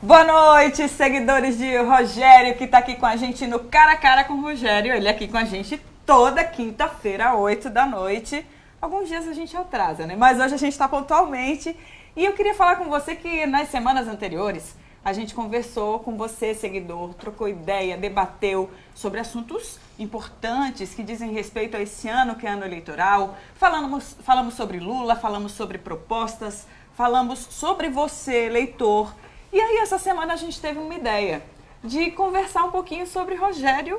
Boa noite, seguidores de Rogério, que está aqui com a gente no Cara a Cara com o Rogério. Ele é aqui com a gente toda quinta-feira, 8 da noite. Alguns dias a gente atrasa, né? Mas hoje a gente está pontualmente. E eu queria falar com você que nas semanas anteriores a gente conversou com você, seguidor, trocou ideia, debateu sobre assuntos importantes que dizem respeito a esse ano, que é ano eleitoral. Falamos sobre Lula, falamos sobre propostas, falamos sobre você, eleitor. E aí, essa semana a gente teve uma ideia de conversar um pouquinho sobre Rogério.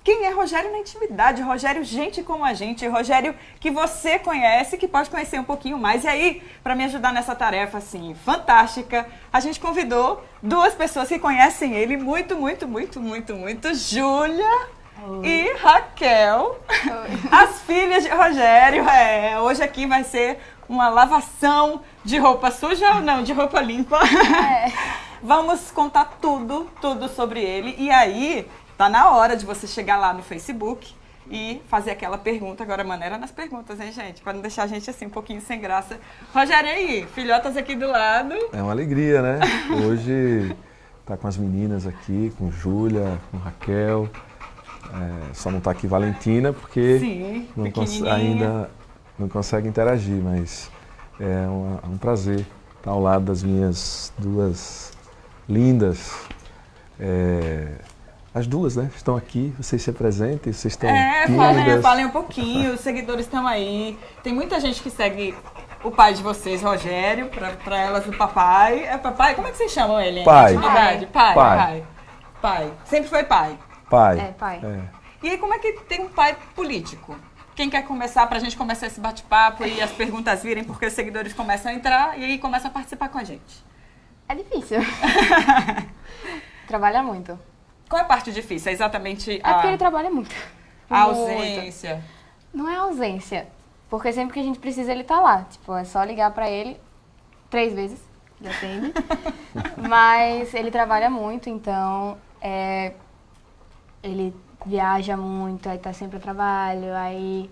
Quem é Rogério na intimidade? Rogério, gente como a gente. Rogério que você conhece, que pode conhecer um pouquinho mais. E aí, para me ajudar nessa tarefa, assim, fantástica, a gente convidou duas pessoas que conhecem ele muito, Júlia e Raquel, as filhas de Rogério. Hoje aqui vai ser uma lavação de roupa suja ou não, de roupa limpa. Vamos contar tudo sobre ele. E aí, tá na hora de você chegar lá no Facebook e fazer aquela pergunta. Agora, maneira nas perguntas, hein, gente? Para não deixar a gente assim um pouquinho sem graça. Rogério, e aí? Filhotas aqui do lado. É uma alegria, né? Hoje tá com as meninas aqui, com Júlia, com Raquel. Só não tá aqui Valentina, porque Sim, ainda não consegue interagir, mas é um prazer estar ao lado das minhas duas lindas. As duas, né? Estão aqui, vocês se apresentem, vocês estão tímidas. Falem um pouquinho, os seguidores estão aí. Tem muita gente que segue o pai de vocês, Rogério, para elas o papai. É papai? Como é que vocês chamam ele? Pai. Pai. Sempre foi pai. Pai. Pai. E aí, como é que tem um pai político? Quem quer começar, pra gente começar esse bate-papo e as perguntas virem, porque os seguidores começam a entrar e aí começam a participar com a gente? É difícil. Trabalha muito. Qual é a parte difícil? É exatamente É porque ele trabalha muito. a ausência? Muito. Não é ausência, porque sempre que a gente precisa ele tá lá. Tipo, é só ligar pra ele 3 vezes, ele atende. Mas ele trabalha muito, então ele viaja muito, aí tá sempre a trabalho, aí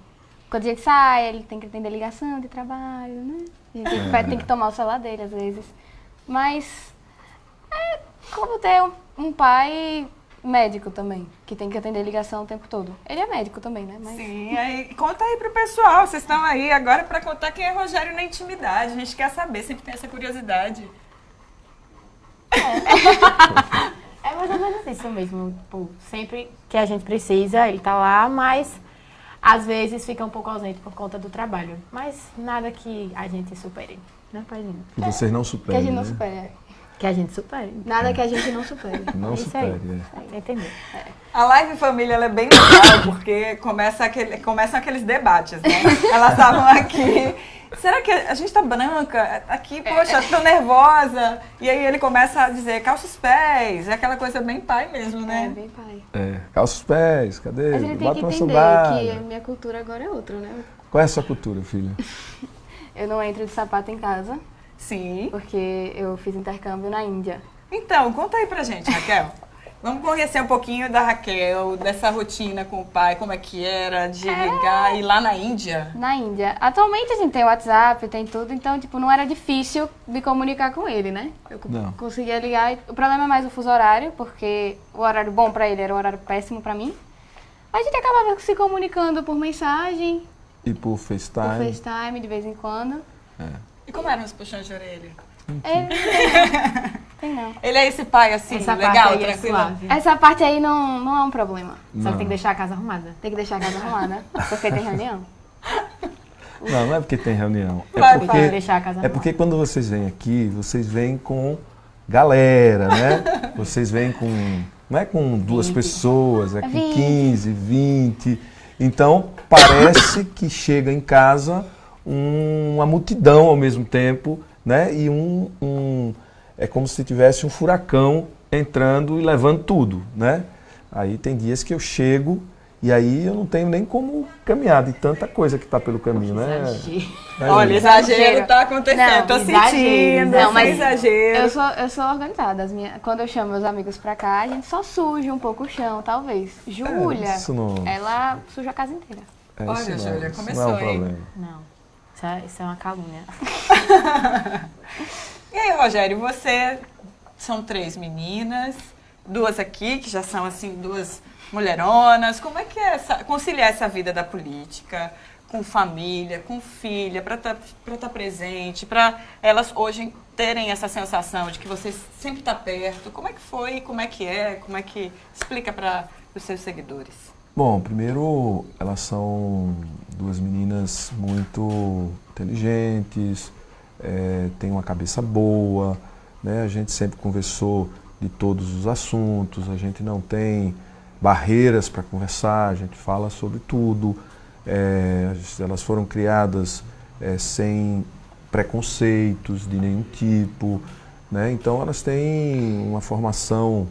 quando a gente sai, ele tem que atender ligação de trabalho, né? A gente tem que tomar o celular dele às vezes. Mas é como ter um pai médico também, que tem que atender ligação o tempo todo. Ele é médico também, né? Mas... Sim, aí conta aí pro pessoal, vocês estão aí agora pra contar quem é Rogério na intimidade, a gente quer saber, sempre tem essa curiosidade. É mais ou menos isso mesmo. Tipo, sempre que a gente precisa, ele tá lá, mas às vezes fica um pouco ausente por conta do trabalho. Mas nada que a gente supere, né, paizinho? Que vocês não Que a superem, gente não né? supera. Que a gente supere. Nada que a gente não supere. Não Isso supere, aí. Entendeu? A live família ela é bem legal, porque começam aqueles debates, né? Elas estavam aqui. Será que a gente tá branca? Aqui, poxa, tô nervosa. E aí ele começa a dizer, calça os pés. É aquela coisa bem pai mesmo, né? É, bem pai. Calça os pés, cadê? A gente tem Bota que uma entender sandália. que a minha cultura agora é outra, né? Qual é a sua cultura, filha? Eu não entro de sapato em casa, Sim. porque eu fiz intercâmbio na Índia. Então, conta aí pra gente, Raquel. Vamos conhecer um pouquinho da Raquel, dessa rotina com o pai, como é que era de ligar e ir lá na Índia. Na Índia. Atualmente a gente tem WhatsApp, tem tudo, então, tipo, não era difícil me comunicar com ele, né? Eu Não. conseguia ligar. O problema é mais o fuso horário, porque o horário bom pra ele era o horário péssimo pra mim. A gente acabava se comunicando por mensagem, E por por FaceTime? FaceTime de vez em quando. E como eram os puxões de orelha? Ele tem não. Ele é esse pai, assim, Essa legal, parte aí é tranquilo? suave. Essa parte aí não é um problema. Só que tem que deixar a casa arrumada. Tem que deixar a casa arrumada, porque tem reunião. Não é porque tem reunião. Vai, Tem que deixar a casa arrumada. porque quando vocês vêm aqui, vocês vêm com galera, né? Vocês vêm com... Não é com 2 pessoas, é com 20. 15, 20. Então, parece que chega em casa uma multidão ao mesmo tempo, né? E é como se tivesse um furacão entrando e levando tudo, né? Aí tem dias que eu chego e aí eu não tenho nem como caminhar de tanta coisa que está pelo caminho, né? Olha, exagero tá acontecendo, Não, tô exagero. sentindo, Não, mas exagero. eu sou organizada. Quando eu chamo meus amigos pra cá, a gente só suja um pouco o chão, talvez. Júlia, isso não- ela suja a casa inteira. Olha, Isso Júlia, isso começou, não é um hein? problema. Não. Isso é uma calúnia. E aí, Rogério, você são 3 meninas, 2 aqui, que já são assim 2 mulheronas. Como é que é conciliar essa vida da política com família, com filha, para estar presente, para elas hoje terem essa sensação de que você sempre está perto? Como é que foi? Como é que é? Como é que explica para os seus seguidores? Bom, primeiro, elas são 2 meninas muito inteligentes, têm uma cabeça boa, né? A gente sempre conversou de todos os assuntos, a gente não tem barreiras para conversar, a gente fala sobre tudo. Elas foram criadas sem preconceitos de nenhum tipo, né? Então elas têm uma formação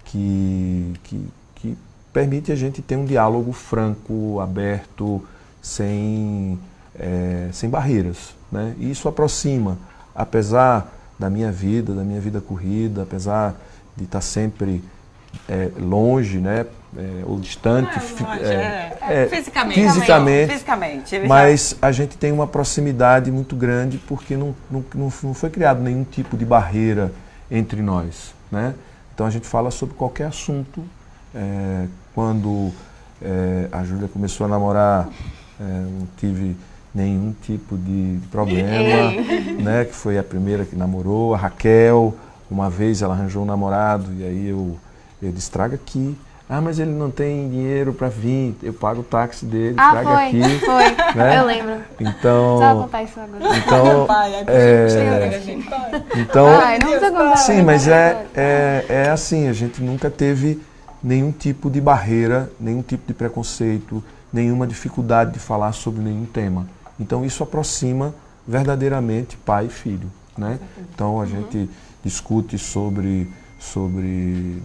que permite a gente ter um diálogo franco, aberto, sem barreiras, né? E isso aproxima, apesar da minha vida corrida, apesar de estar sempre longe, né? Ou distante, fisicamente, mas a gente tem uma proximidade muito grande porque não foi criado nenhum tipo de barreira entre nós, né? Então a gente fala sobre qualquer assunto. Quando a Júlia começou a namorar, não tive nenhum tipo de problema, né? Que foi a primeira que namorou, a Raquel. Uma vez ela arranjou um namorado e aí eu disse, traga aqui. Ah, mas ele não tem dinheiro para vir, eu pago o táxi dele, traga aqui. Foi, né? eu lembro. Então, Precisava contar isso agora. Então, Ai, não precisa contar. sim, mas é assim, a gente nunca teve nenhum tipo de barreira, nenhum tipo de preconceito, nenhuma dificuldade de falar sobre nenhum tema. Então isso aproxima verdadeiramente pai e filho, né? Então a gente discute sobre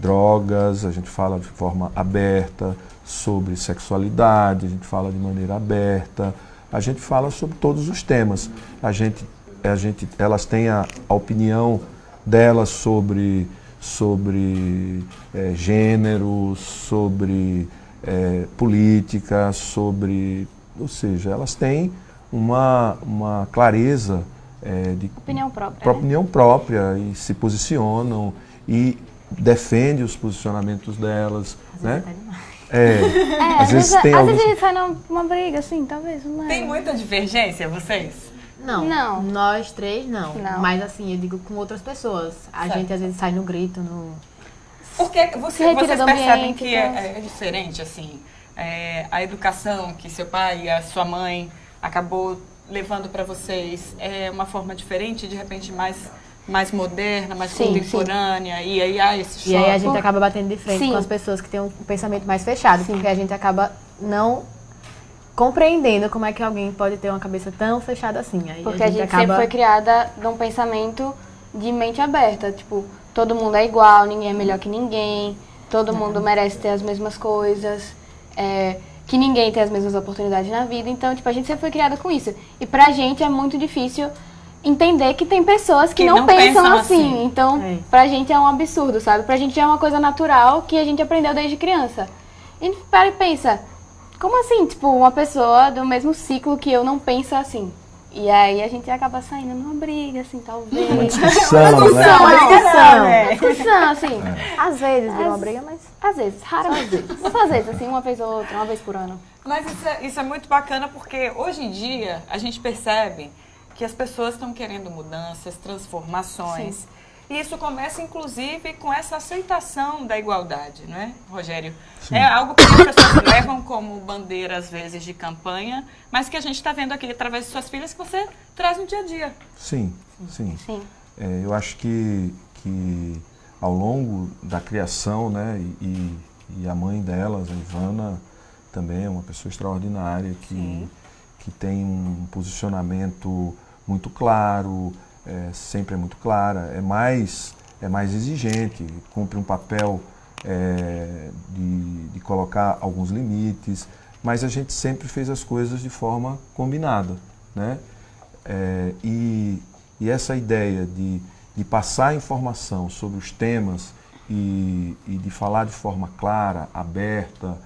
drogas, a gente fala de forma aberta, sobre sexualidade, a gente fala de maneira aberta, a gente fala sobre todos os temas. Elas têm a opinião delas sobre gênero, sobre política, ou seja, elas têm uma clareza de opinião própria e se posicionam e defende os posicionamentos delas, né? Às vezes tem às vezes a gente sai numa briga, assim, talvez. Mas... Tem muita divergência, vocês? Não. Nós 3 não. Mas assim, eu digo com outras pessoas. A gente às vezes sai no grito, no... Porque vocês percebem ambiente, que é diferente, assim, a educação que seu pai e a sua mãe acabou levando para vocês é uma forma diferente, de repente mais moderna, mais contemporânea, e aí há esse choque. E aí a gente acaba batendo de frente com as pessoas que têm um pensamento mais fechado, porque a gente acaba não compreendendo como é que alguém pode ter uma cabeça tão fechada assim. Aí porque a gente sempre foi criada num pensamento de mente aberta, tipo, todo mundo é igual, ninguém é melhor que ninguém, todo mundo merece ter as mesmas coisas, que ninguém tem as mesmas oportunidades na vida. Então, tipo, a gente sempre foi criada com isso. E pra gente é muito difícil entender que tem pessoas que não pensam assim. Então, pra gente é um absurdo, sabe? Pra gente é uma coisa natural que a gente aprendeu desde criança. E para e pensa, como assim? Tipo, uma pessoa do mesmo ciclo que eu não pensa assim. E aí a gente acaba saindo numa briga, assim, talvez. Uma discussão, Uma discussão, assim. Às vezes vira uma briga, mas... Às vezes, raramente. Às vezes, assim, uma vez ou outra, uma vez por ano. Mas isso é muito bacana porque hoje em dia a gente percebe que as pessoas estão querendo mudanças, transformações. Sim. E isso começa, inclusive, com essa aceitação da igualdade, não é, Rogério? Sim. É algo que as pessoas levam como bandeira, às vezes, de campanha, mas que a gente está vendo aqui através de suas filhas que você traz no dia a dia. Sim. Eu acho que ao longo da criação, né, e a mãe delas, a Ivana, também é uma pessoa extraordinária que tem um posicionamento muito claro, sempre é muito clara, é mais exigente, cumpre um papel de colocar alguns limites, mas a gente sempre fez as coisas de forma combinada, né? E essa ideia de passar informação sobre os temas e de falar de forma clara, aberta,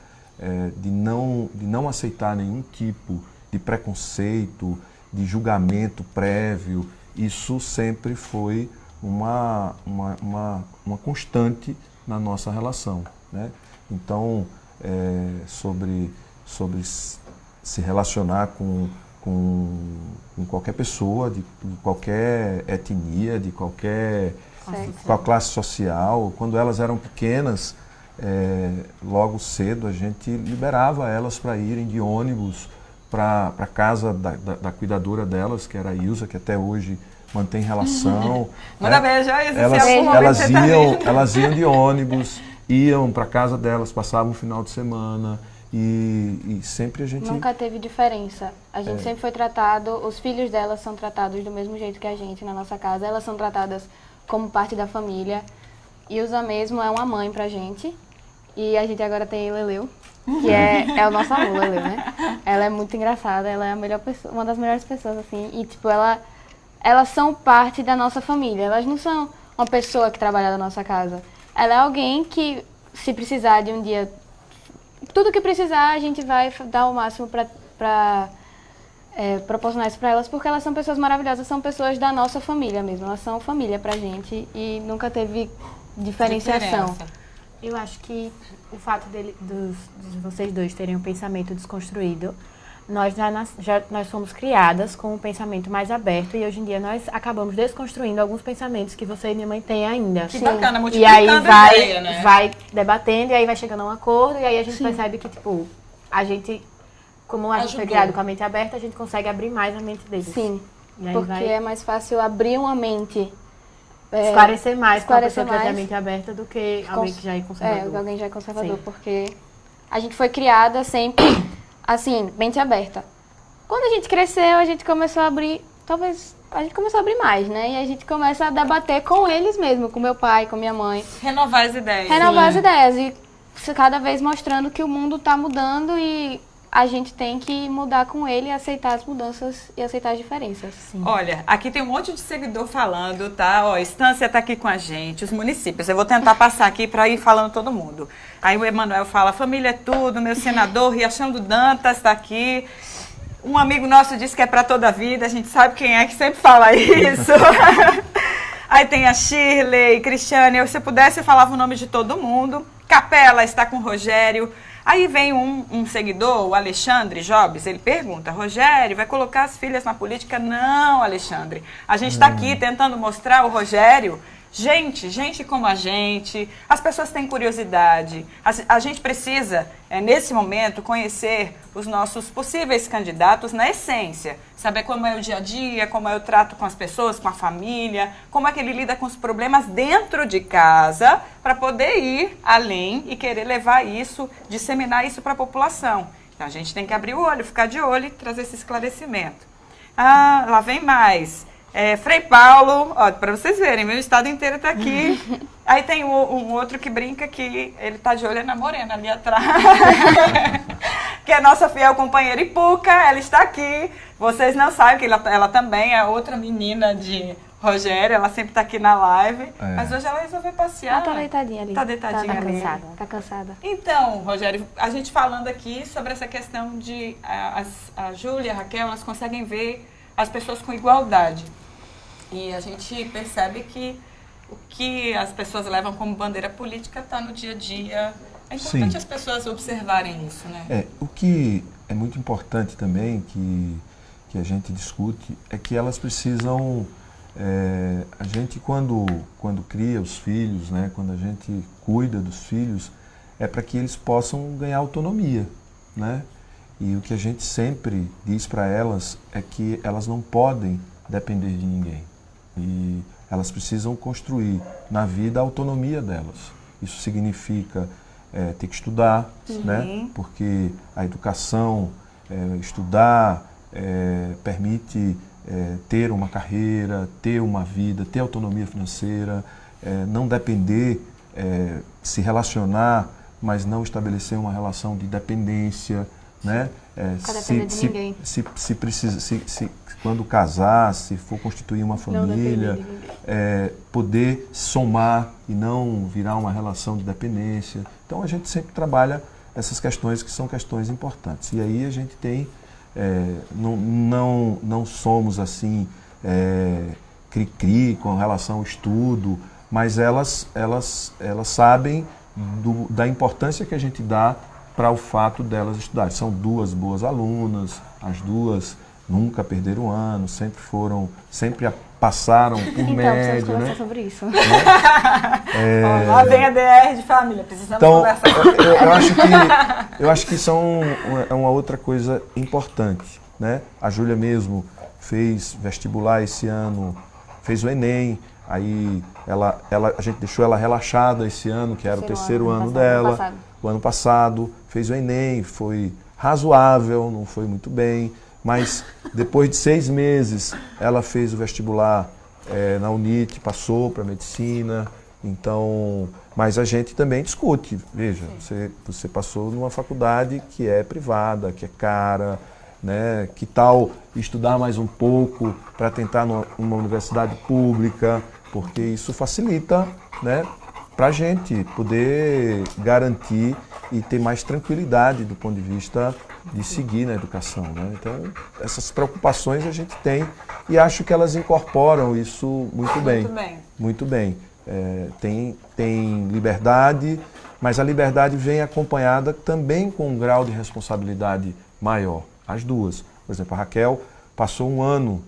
de não aceitar nenhum tipo de preconceito, de julgamento prévio, isso sempre foi uma constante na nossa relação, né? Então, sobre se relacionar com qualquer pessoa, de qualquer etnia, de qualquer classe social. Quando elas eram pequenas, logo cedo a gente liberava elas para irem de ônibus para a casa da cuidadora delas, que era a Ilza, que até hoje mantém relação. Manda beijo, Ilza. Elas iam de ônibus, iam para a casa delas, passavam um final de semana. E sempre a gente... Nunca teve diferença. A gente sempre foi tratado, os filhos delas são tratados do mesmo jeito que a gente na nossa casa. Elas são tratadas como parte da família. Ilza mesmo é uma mãe pra gente. E a gente agora tem Leleu, que é o nosso amor, Leleu, né? Ela é muito engraçada, ela é a melhor pessoa, uma das melhores pessoas, assim. E, tipo, elas são parte da nossa família. Elas não são uma pessoa que trabalha na nossa casa. Ela é alguém que, se precisar de um dia... Tudo que precisar, a gente vai dar o máximo para proporcionar isso para elas, porque elas são pessoas maravilhosas, são pessoas da nossa família mesmo. Elas são família pra gente e nunca teve diferenciação. Eu acho que o fato de vocês dois terem um pensamento desconstruído, nós fomos criadas com um pensamento mais aberto e hoje em dia nós acabamos desconstruindo alguns pensamentos que você e minha mãe têm ainda. Que bacana, E multiplicando aí a ideia, né? vai debatendo e aí vai chegando a um acordo e aí a gente percebe que, tipo, a gente, como a gente foi criado com a mente aberta, a gente consegue abrir mais a mente deles. Sim, E aí porque é mais fácil abrir uma mente. Esclarecer mais com a pessoa esclarecer que tem a mais. mente aberta do que alguém que já é conservador. Alguém já é conservador, Sim. porque a gente foi criada sempre, assim, mente aberta. Quando a gente cresceu, a gente começou a abrir, talvez, a gente começou a abrir mais, né? E a gente começa a debater com eles mesmo, com meu pai, com minha mãe. Renovar as ideias. Renovar as ideias e cada vez mostrando que o mundo está mudando e a gente tem que mudar com ele e aceitar as mudanças e aceitar as diferenças. Sim. Olha, aqui tem um monte de seguidor falando, tá? Ó, Estância tá aqui com a gente, os municípios. Eu vou tentar passar aqui para ir falando todo mundo. Aí o Emanuel fala, família é tudo, meu senador, Riachão do Dantas está aqui. Um amigo nosso disse que é para toda a vida, a gente sabe quem é que sempre fala isso. Aí tem a Shirley, Cristiane, se eu pudesse eu falava o nome de todo mundo. Capela está com o Rogério. Aí vem um seguidor, o Alexandre Jobs, ele pergunta, Rogério, vai colocar as filhas na política? Não, Alexandre. A gente está aqui tentando mostrar o Rogério, gente como a gente, as pessoas têm curiosidade. A gente precisa, nesse momento, conhecer os nossos possíveis candidatos na essência. Saber como é o dia a dia, como é o trato com as pessoas, com a família, como é que ele lida com os problemas dentro de casa, para poder ir além e querer levar isso, disseminar isso para a população. Então a gente tem que abrir o olho, ficar de olho e trazer esse esclarecimento. Ah, lá vem mais. Frei Paulo, ó, para vocês verem, meu estado inteiro está aqui. Aí tem um outro que brinca que ele está de olho na Morena ali atrás. Que é nossa fiel companheira Ipuca, ela está aqui. Vocês não sabem que ela também é outra menina de Rogério, ela sempre está aqui na live. Mas hoje ela resolveu passear. Ela tá deitadinha ali. Tá deitadinha ali. cansada. Tá cansada. Então, Rogério, a gente falando aqui sobre essa questão de a Júlia e a Raquel, elas conseguem ver as pessoas com igualdade. E a gente percebe que o que as pessoas levam como bandeira política está no dia a dia. É importante as pessoas observarem isso, né? O que é muito importante também, que a gente discute, é que elas precisam... a gente, quando cria os filhos, né, quando a gente cuida dos filhos, é para que eles possam ganhar autonomia, né? E o que a gente sempre diz para elas é que elas não podem depender de ninguém. E elas precisam construir na vida a autonomia delas. Isso significa ter que estudar, né? Porque a educação, estudar, permite ter uma carreira, ter uma vida, ter autonomia financeira, não depender, se relacionar, mas não estabelecer uma relação de dependência, né? Se precisa, quando casar, se for constituir uma família, poder somar e não virar uma relação de dependência. Então a gente sempre trabalha essas questões que são questões importantes. E aí a gente tem, não somos assim cri-cri com relação ao estudo, mas elas sabem da importância que a gente dá para o fato delas estudarem. São 2 boas alunas, as 2 nunca perderam ano, sempre passaram por Então, média, precisamos conversar né? sobre isso. Ó, lá vem a DR de família, precisamos Então, conversar. eu acho que isso é uma outra coisa importante, né? A Júlia mesmo fez vestibular esse ano, fez o Enem, aí a gente deixou ela relaxada esse ano, que era o terceiro ano dela. O ano passado fez o Enem, foi razoável, não foi muito bem, mas depois de 6 meses ela fez o vestibular na UNIT, passou para medicina. Então, mas a gente também discute. Veja, você passou numa faculdade que é privada, que é cara, né? Que tal estudar mais um pouco para tentar numa universidade pública, porque isso facilita, né, para a gente poder garantir e ter mais tranquilidade do ponto de vista de seguir na educação, né? Então, essas preocupações a gente tem e acho que elas incorporam isso muito bem. Muito bem. Muito bem. Tem liberdade, mas a liberdade vem acompanhada também com um grau de responsabilidade maior. As 2. Por exemplo, a Raquel passou um ano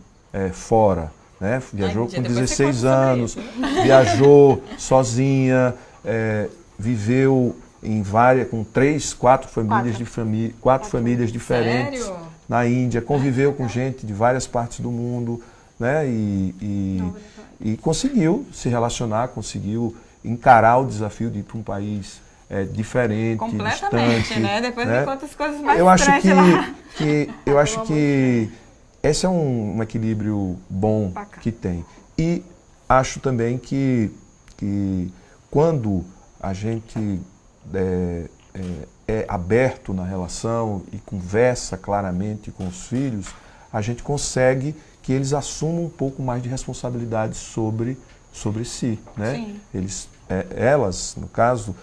fora, né? Viajou com 16 anos, viajou sozinha, viveu com 3, 4 famílias quatro famílias diferentes. Sério? Na Índia, conviveu com gente de várias partes do mundo, né? E conseguiu se relacionar, conseguiu encarar o desafio de ir para um país diferente, completamente, distante, né? Depois né? de quantas coisas mais Eu acho estranhas lá. eu acho que esse é um equilíbrio bom que tem. E acho também que quando a gente é aberto na relação e conversa claramente com os filhos, a gente consegue que eles assumam um pouco mais de responsabilidade sobre si, né? Sim. Elas, no caso,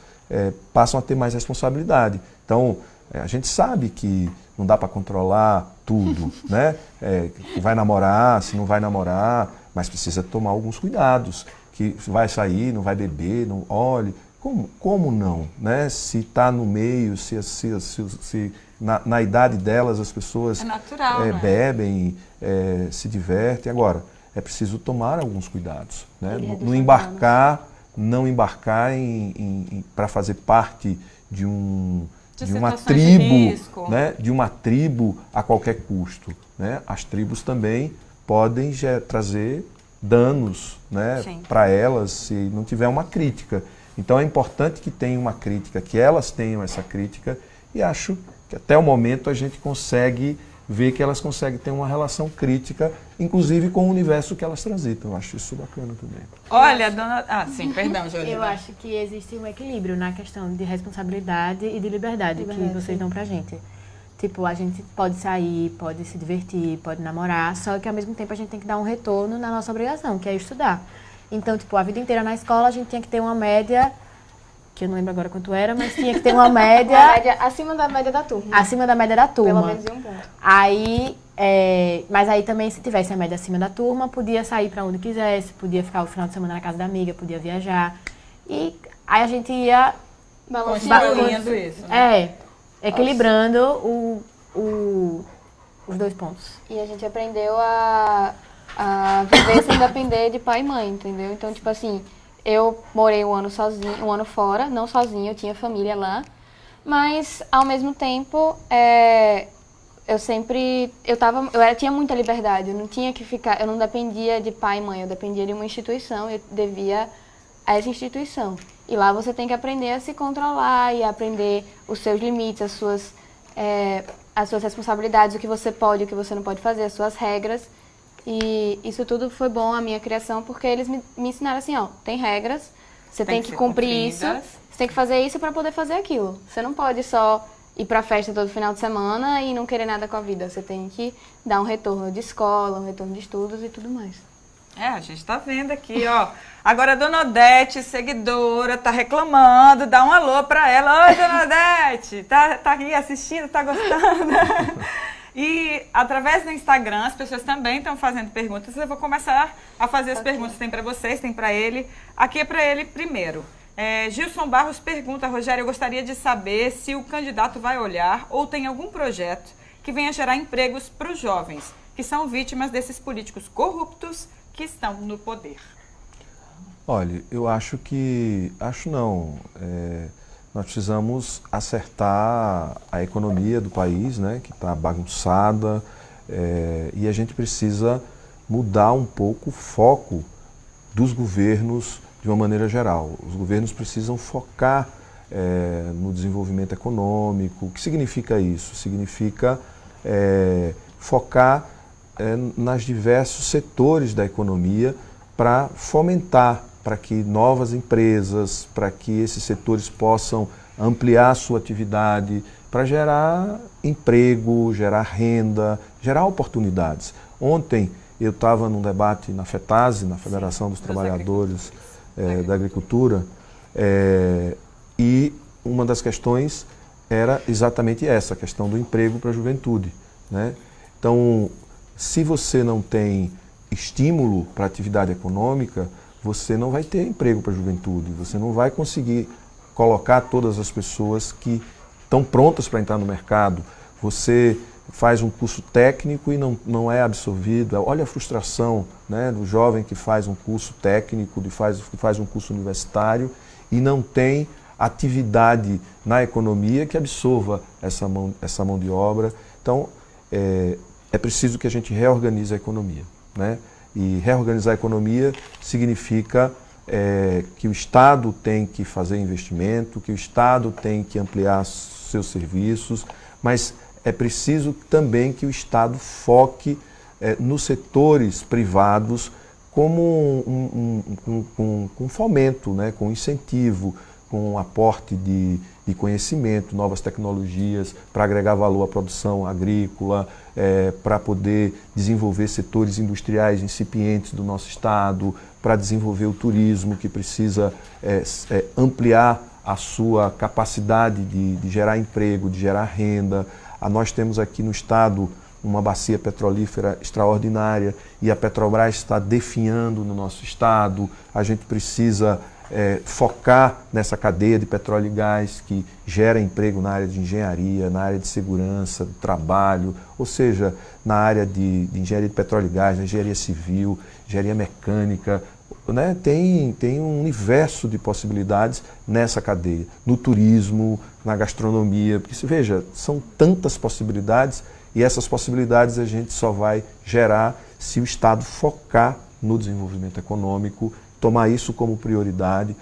passam a ter mais responsabilidade. Então, a gente sabe que não dá para controlar tudo, né? Se vai namorar, se não vai namorar, mas precisa tomar alguns cuidados, que vai sair, não vai beber, não olhe. Como não, né? Se está no meio, se na idade delas as pessoas natural, né? bebem, se divertem. Agora, é preciso tomar alguns cuidados, né? Não embarcar para fazer parte de uma tribo, né? De uma tribo a qualquer custo, né? As tribos também podem trazer danos, né, para elas se não tiver uma crítica. Então é importante que tenha uma crítica, que elas tenham essa crítica, e acho que até o momento a gente consegue ver que elas conseguem ter uma relação crítica, inclusive com o universo que elas transitam. Eu acho isso bacana também. Olha, dona... sim, perdão, Júlia. Eu acho que existe um equilíbrio na questão de responsabilidade e de liberdade que vocês dão pra gente. Tipo, a gente pode sair, pode se divertir, pode namorar, só que ao mesmo tempo a gente tem que dar um retorno na nossa obrigação, que é estudar. Então, tipo, a vida inteira na escola a gente tinha que ter uma média, que eu não lembro agora quanto era, mas tinha que ter uma média... Uma média acima da média da turma. Acima da média da turma. Pelo menos em um ponto. Aí, mas aí também, se tivesse a média acima da turma, podia sair pra onde quisesse, podia ficar o final de semana na casa da amiga, podia viajar. E aí a gente ia... Construindo isso, né? Equilibrando os 2 pontos. E a gente aprendeu a viver sem depender de pai e mãe, entendeu? Então, tipo assim, eu morei um ano sozinha, um ano fora, não sozinha, eu tinha família lá, mas ao mesmo tempo, eu tinha muita liberdade, eu não tinha que ficar, eu não dependia de pai e mãe, eu dependia de uma instituição, eu devia a essa instituição. E lá você tem que aprender a se controlar e aprender os seus limites, as suas responsabilidades, o que você pode, o que você não pode fazer, as suas regras. E isso tudo foi bom a minha criação, porque eles me ensinaram assim, ó, tem regras, você tem que cumprir isso, você tem que fazer isso para poder fazer aquilo. Você não pode só ir pra festa todo final de semana e não querer nada com a vida. Você tem que dar um retorno de escola, um retorno de estudos e tudo mais. A gente tá vendo aqui, ó. Agora a Dona Odete, seguidora, tá reclamando, dá um alô pra ela. Oi, Dona Odete, tá aqui assistindo, tá gostando? E através do Instagram, as pessoas também estão fazendo perguntas. Eu vou começar a fazer as perguntas. Tem para vocês, tem para ele. Aqui é para ele primeiro. Gilson Barros pergunta, Rogério, eu gostaria de saber se o candidato vai olhar ou tem algum projeto que venha gerar empregos para os jovens, que são vítimas desses políticos corruptos que estão no poder. Olha, eu acho que... Acho não. Nós precisamos acertar a economia do país, né, que está bagunçada, e a gente precisa mudar um pouco o foco dos governos de uma maneira geral. Os governos precisam focar no desenvolvimento econômico. O que significa isso? Significa focar nos diversos setores da economia para fomentar, para que novas empresas, para que esses setores possam ampliar a sua atividade, para gerar emprego, gerar renda, gerar oportunidades. Ontem eu estava num debate na FETASE, na Federação dos Trabalhadores da Agricultura, e uma das questões era exatamente essa, a questão do emprego para a juventude, né? Então, se você não tem estímulo para a atividade econômica, você não vai ter emprego para a juventude, você não vai conseguir colocar todas as pessoas que estão prontas para entrar no mercado. Você faz um curso técnico e não é absorvido. Olha a frustração, né, do jovem que faz um curso técnico, que faz um curso universitário e não tem atividade na economia que absorva essa mão de obra. Então, é preciso que a gente reorganize a economia, né? E reorganizar a economia significa que o Estado tem que fazer investimento, que o Estado tem que ampliar seus serviços, mas é preciso também que o Estado foque nos setores privados como com fomento, né, com incentivo, com aporte de conhecimento, novas tecnologias, para agregar valor à produção agrícola, para poder desenvolver setores industriais incipientes do nosso estado, para desenvolver o turismo, que precisa ampliar a sua capacidade de gerar emprego, de gerar renda. Nós temos aqui no estado uma bacia petrolífera extraordinária e a Petrobras está definhando no nosso estado. A gente precisa focar nessa cadeia de petróleo e gás que gera emprego na área de engenharia, na área de segurança, do trabalho, ou seja, na área de engenharia de petróleo e gás, na engenharia civil, engenharia mecânica, né? Tem um universo de possibilidades nessa cadeia, no turismo, na gastronomia, porque veja, são tantas possibilidades e essas possibilidades a gente só vai gerar se o Estado focar no desenvolvimento econômico, tomar isso como prioridade,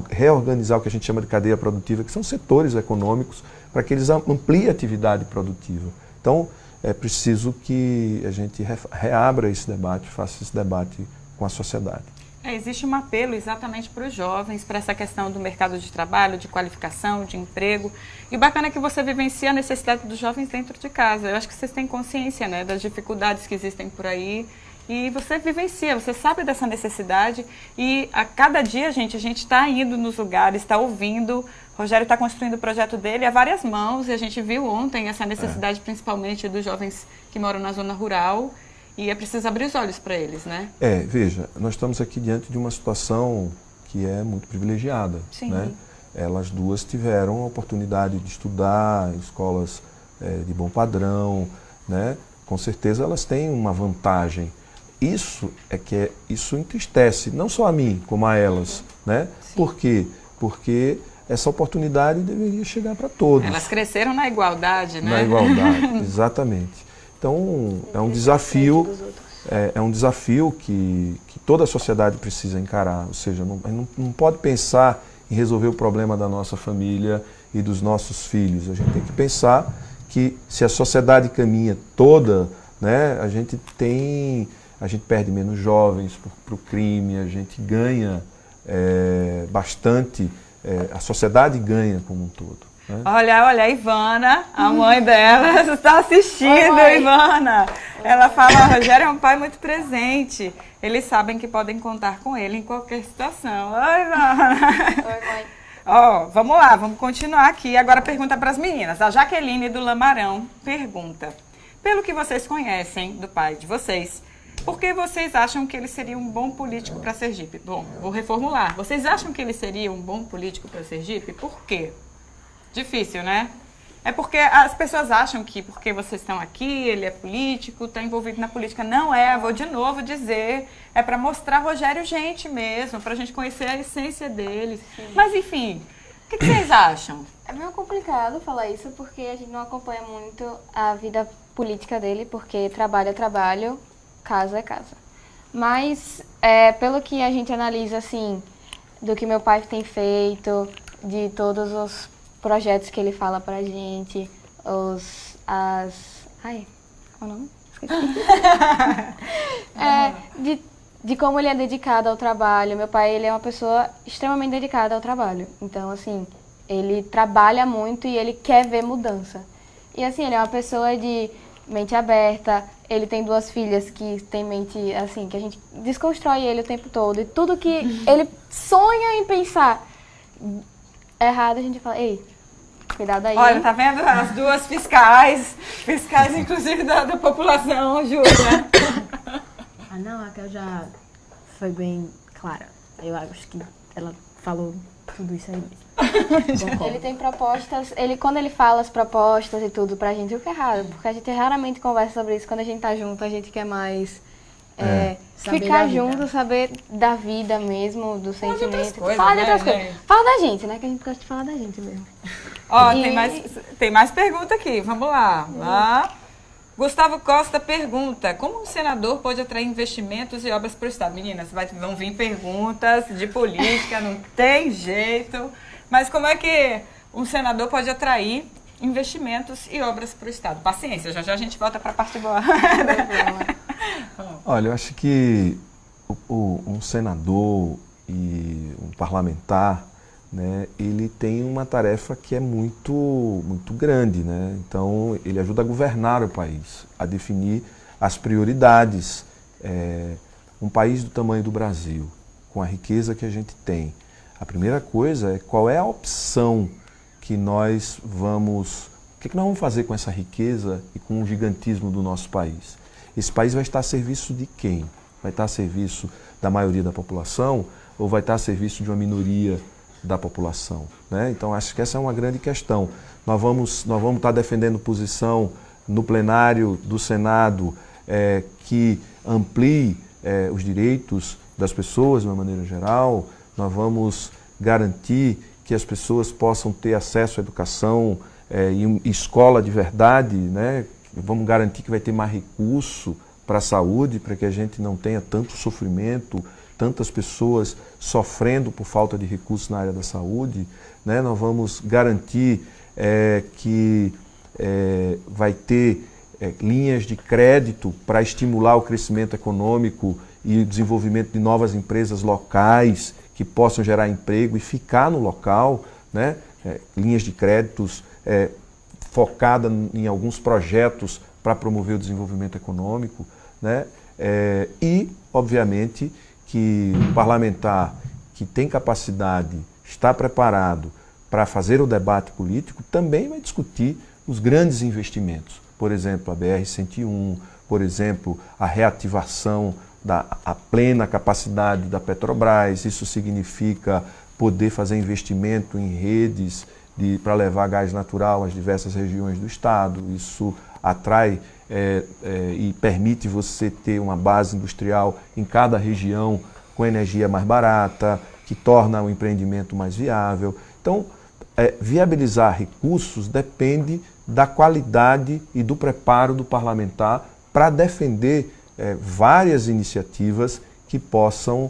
reorganizar o que a gente chama de cadeia produtiva, que são setores econômicos, para que eles ampliem a atividade produtiva. Então, é preciso que a gente reabra esse debate, faça esse debate com a sociedade. Existe um apelo exatamente para os jovens, para essa questão do mercado de trabalho, de qualificação, de emprego. E o bacana é que você vivencia a necessidade dos jovens dentro de casa. Eu acho que vocês têm consciência, né, das dificuldades que existem por aí. E você vivencia, você sabe dessa necessidade e a cada dia, a gente está indo nos lugares, está ouvindo. O Rogério está construindo o projeto dele a várias mãos e a gente viu ontem essa necessidade principalmente dos jovens que moram na zona rural e é preciso abrir os olhos para eles, né? Veja, nós estamos aqui diante de uma situação que é muito privilegiada. Sim. Né? Elas duas tiveram a oportunidade de estudar em escolas de bom padrão, né? Com certeza elas têm uma vantagem. Isso entristece, não só a mim, como a elas, né? Por quê? Porque essa oportunidade deveria chegar para todos. Elas cresceram na igualdade, né? Na igualdade, exatamente. Então, é um desafio que toda a sociedade precisa encarar. Ou seja, não pode pensar em resolver o problema da nossa família e dos nossos filhos. A gente tem que pensar que se a sociedade caminha toda, né, a gente perde menos jovens para o crime, a gente ganha bastante, a sociedade ganha como um todo. Né? Olha, a Ivana, a mãe dela, está assistindo. Oi, Ivana. Ela fala, Rogério é um pai muito presente. Eles sabem que podem contar com ele em qualquer situação. Oi, Ivana. Oi, mãe. Vamos lá, vamos continuar aqui. Agora pergunta para as meninas. A Jaqueline do Lamarão pergunta. pelo que vocês conhecem do pai de vocês, por que vocês acham que ele seria um bom político para Sergipe? Bom, vou reformular. Vocês acham que ele seria um bom político para Sergipe? Por quê? Difícil, né? É porque as pessoas acham que porque vocês estão aqui, ele é político, está envolvido na política. Não é, vou de novo dizer, é para mostrar Rogério gente mesmo, para a gente conhecer a essência deles. Mas enfim, o que vocês acham? É meio complicado falar isso porque a gente não acompanha muito a vida política dele, porque trabalho é trabalho, casa é casa. Mas, pelo que a gente analisa, assim, do que meu pai tem feito, de todos os projetos que ele fala pra gente, ai, qual é o nome? Esqueci. De como ele é dedicado ao trabalho. Meu pai, ele é uma pessoa extremamente dedicada ao trabalho. Então, assim, ele trabalha muito e ele quer ver mudança. E, assim, ele é uma pessoa de mente aberta. Ele tem 2 filhas que tem mente, assim, que a gente desconstrói ele o tempo todo. E tudo que ele sonha em pensar errado, a gente fala, ei, cuidado aí. Olha, tá vendo? As 2 fiscais inclusive da população, Júlia. Ah, não, a Raquel já foi bem clara. Eu acho que ela falou tudo isso aí mesmo. Ele tem propostas, quando ele fala as propostas e tudo pra gente, o que é raro, porque a gente raramente conversa sobre isso. Quando a gente tá junto, a gente quer mais Saber ficar da vida. junto, saber da vida mesmo, do Fala de outras sentimento. coisas, Fala de né, outras coisas. gente? Fala da gente, né? Que a gente gosta de falar da gente mesmo. Ó, E- tem mais pergunta aqui, vamos lá. Gustavo Costa pergunta, como um senador pode atrair investimentos e obras para o Estado? Meninas, vão vir perguntas de política, não tem jeito. Mas como é que um senador pode atrair investimentos e obras para o Estado? Paciência, já já a gente volta para a parte boa. Olha, eu acho que um senador e um parlamentar, né, ele tem uma tarefa que é muito grande, né? Então, ele ajuda a governar o país, a definir as prioridades. Um país do tamanho do Brasil, com a riqueza que a gente tem, a primeira coisa é qual é a opção que nós vamos... O que nós vamos fazer com essa riqueza e com o gigantismo do nosso país? Esse país vai estar a serviço de quem? Vai estar a serviço da maioria da população ou vai estar a serviço de uma minoria da população, né? Então, acho que essa é uma grande questão. Nós vamos estar defendendo posição no plenário do Senado que amplie os direitos das pessoas de uma maneira geral. Nós vamos garantir que as pessoas possam ter acesso à educação e escola de verdade, né? Vamos garantir que vai ter mais recurso para a saúde, para que a gente não tenha tanto sofrimento, tantas pessoas sofrendo por falta de recursos na área da saúde, né? Nós vamos garantir que vai ter linhas de crédito para estimular o crescimento econômico e o desenvolvimento de novas empresas locais que possam gerar emprego e ficar no local, né? Linhas de créditos focada em alguns projetos para promover o desenvolvimento econômico, né? E, obviamente, que o parlamentar que tem capacidade, está preparado para fazer o debate político, também vai discutir os grandes investimentos. Por exemplo, a BR-101, por exemplo, a reativação a plena capacidade da Petrobras. Isso significa poder fazer investimento em redes para levar gás natural às diversas regiões do estado. Isso atrai e permite você ter uma base industrial em cada região com energia mais barata, que torna o empreendimento mais viável. Então, viabilizar recursos depende da qualidade e do preparo do parlamentar para defender várias iniciativas que possam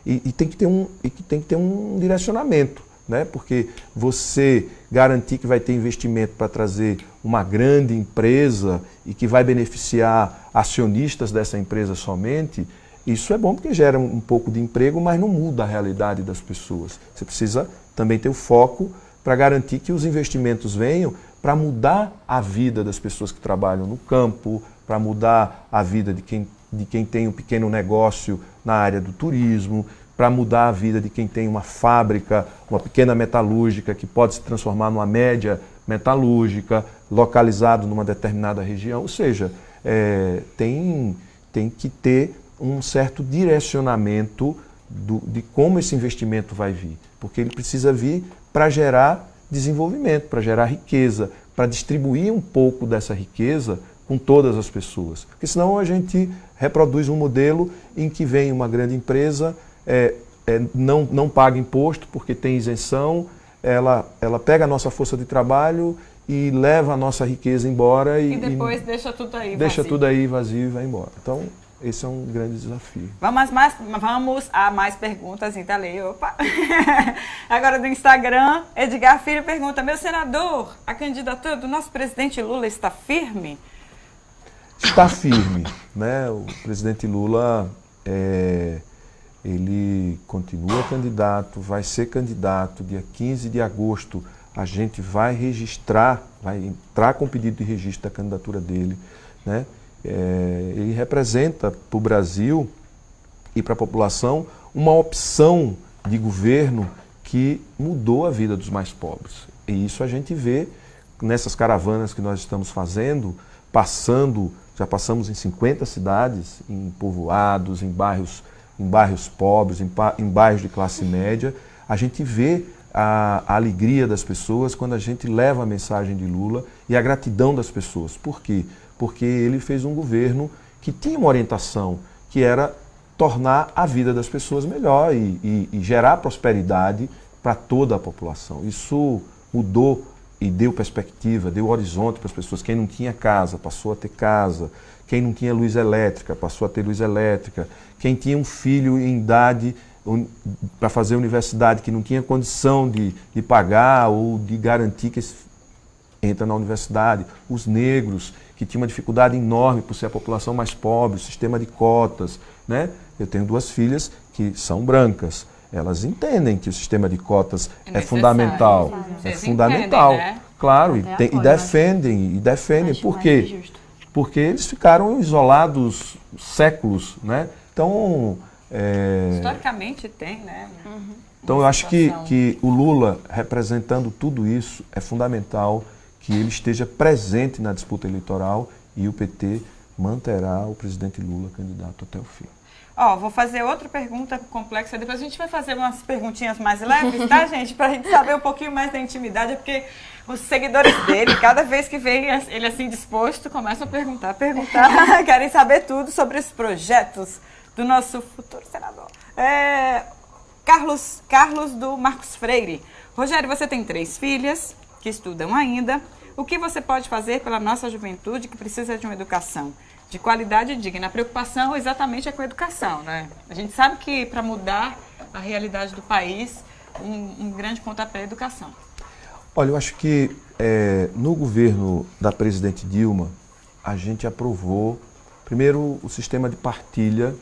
e tem que ter um direcionamento, né? Porque você garantir que vai ter investimento para trazer uma grande empresa e que vai beneficiar acionistas dessa empresa somente, isso é bom porque gera um pouco de emprego, mas não muda a realidade das pessoas. Você precisa também ter o foco para garantir que os investimentos venham para mudar a vida das pessoas que trabalham no campo, para mudar a vida de quem tem um pequeno negócio na área do turismo, para mudar a vida de quem tem uma fábrica, uma pequena metalúrgica que pode se transformar numa média metalúrgica, localizado numa determinada região. Ou seja, tem que ter um certo direcionamento de como esse investimento vai vir. Porque ele precisa vir para gerar desenvolvimento, para gerar riqueza, para distribuir um pouco dessa riqueza com todas as pessoas. Porque senão a gente reproduz um modelo em que vem uma grande empresa, não paga imposto porque tem isenção, ela pega a nossa força de trabalho e leva a nossa riqueza embora e depois deixa tudo aí deixa vazio. tudo aí vazio e vai embora. Então, esse é um grande desafio. Vamos a mais perguntas, então lei. Opa! Agora do Instagram, Edgar Filho pergunta: meu senador, a candidatura do nosso presidente Lula está firme? Está firme, né? O presidente Lula, ele continua candidato, vai ser candidato. Dia 15 de agosto a gente vai registrar, vai entrar com pedido de registro da candidatura dele, né? Ele representa para o Brasil e para a população uma opção de governo que mudou a vida dos mais pobres. E isso a gente vê nessas caravanas que nós estamos fazendo, já passamos em 50 cidades, em povoados, em bairros pobres, em bairros de classe média. A gente vê a alegria das pessoas quando a gente leva a mensagem de Lula e a gratidão das pessoas. Por quê? Porque ele fez um governo que tinha uma orientação, que era tornar a vida das pessoas melhor e gerar prosperidade para toda a população. Isso mudou e deu perspectiva, deu horizonte para as pessoas. Quem não tinha casa passou a ter casa, quem não tinha luz elétrica passou a ter luz elétrica, quem tinha um filho em idade para fazer universidade que não tinha condição de pagar ou de garantir que entra na universidade, os negros que tinham uma dificuldade enorme por ser a população mais pobre, o sistema de cotas, né? Eu tenho 2 filhas que são brancas, elas entendem que o sistema de cotas é fundamental, fundamental, entendem, né? Claro, e defendem, por quê? Porque eles ficaram isolados séculos, né? Então, historicamente tem, né? Então eu acho que o Lula, representando tudo isso, é fundamental que ele esteja presente na disputa eleitoral e o PT manterá o presidente Lula candidato até o fim. Vou fazer outra pergunta complexa, depois a gente vai fazer umas perguntinhas mais leves, tá, gente? Pra gente saber um pouquinho mais da intimidade, porque os seguidores dele, cada vez que vem ele assim disposto, começam a perguntar, querem saber tudo sobre os projetos do nosso futuro senador. Carlos do Marcos Freire. Rogério, você tem 3 filhas que estudam ainda. O que você pode fazer pela nossa juventude que precisa de uma educação de qualidade e digna? A preocupação exatamente é com a educação, né? A gente sabe que para mudar a realidade do país, um grande pontapé é a educação. Olha, eu acho que no governo da presidente Dilma, a gente aprovou, primeiro, o sistema de partilha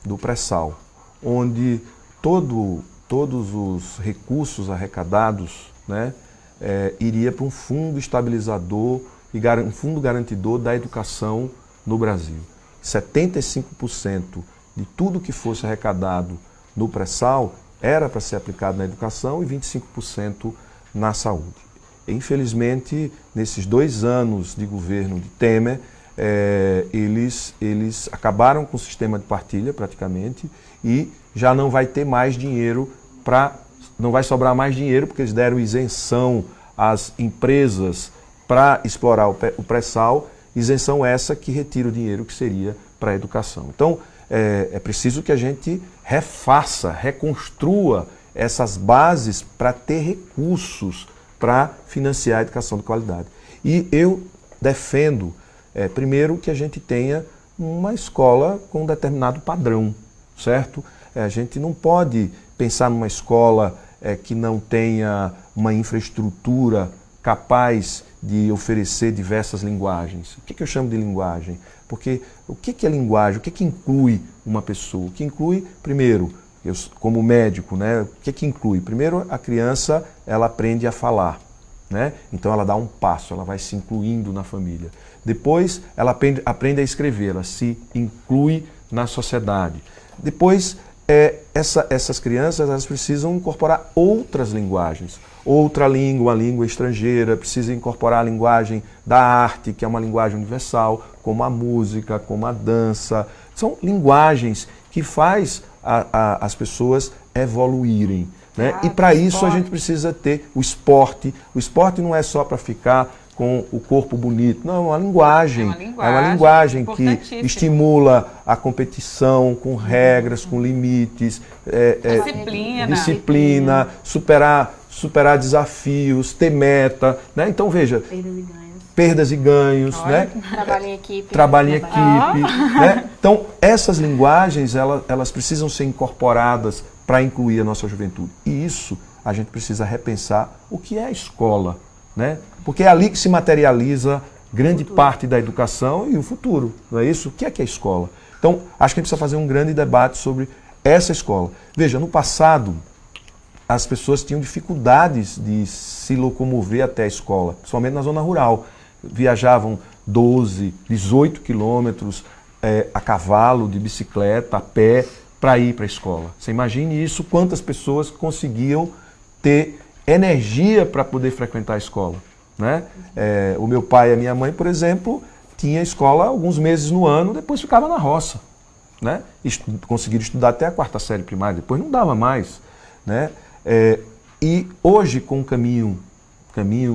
do pré-sal, onde todos os recursos arrecadados, né, iria para um fundo estabilizador e um fundo garantidor da educação no Brasil. 75% de tudo que fosse arrecadado no pré-sal era para ser aplicado na educação e 25% na saúde. Infelizmente, nesses 2 anos de governo de Temer, eles acabaram com o sistema de partilha praticamente e já não vai ter mais dinheiro não vai sobrar mais dinheiro porque eles deram isenção às empresas para explorar o pré-sal, isenção essa que retira o dinheiro que seria para a educação. Então, é preciso que a gente reconstrua essas bases para ter recursos para financiar a educação de qualidade. E eu defendo, primeiro, que a gente tenha uma escola com um determinado padrão, certo? A gente não pode pensar numa escola que não tenha uma infraestrutura capaz de oferecer diversas linguagens. O que eu chamo de linguagem? Porque o que é linguagem? O que inclui uma pessoa? O que inclui, primeiro, eu, como médico, né? O que inclui? Primeiro, a criança ela aprende a falar, né? Então ela dá um passo, ela vai se incluindo na família. Depois, ela aprende a escrever, ela se inclui na sociedade. Depois, essas crianças elas precisam incorporar outras linguagens. Outra língua, a língua estrangeira, precisa incorporar a linguagem da arte, que é uma linguagem universal, como a música, como a dança. São linguagens que faz as pessoas evoluírem. Né? E para isso a gente precisa ter o esporte. O esporte não é só para ficar com o corpo bonito. Não, é uma linguagem. É uma linguagem que estimula a competição com regras, com limites, disciplina, superar desafios, ter meta. Né? Então, veja, perdas e ganhos. Né? Trabalho em equipe. Trabalho em equipe. Né? Então, essas linguagens, elas precisam ser incorporadas para incluir a nossa juventude. E isso, a gente precisa repensar o que é a escola. Né? Porque é ali que se materializa grande parte da educação e o futuro, não é isso? O que é a escola? Então, acho que a gente precisa fazer um grande debate sobre essa escola. Veja, no passado, as pessoas tinham dificuldades de se locomover até a escola, principalmente na zona rural. Viajavam 12, 18 quilômetros a cavalo, de bicicleta, a pé, para ir para a escola. Você imagine isso, quantas pessoas conseguiam ter energia para poder frequentar a escola. Né? O meu pai e a minha mãe, por exemplo, tinha escola alguns meses no ano, depois ficava na roça. Né? Conseguiram estudar até a 4ª série primária, depois não dava mais. Né? E hoje, com o caminho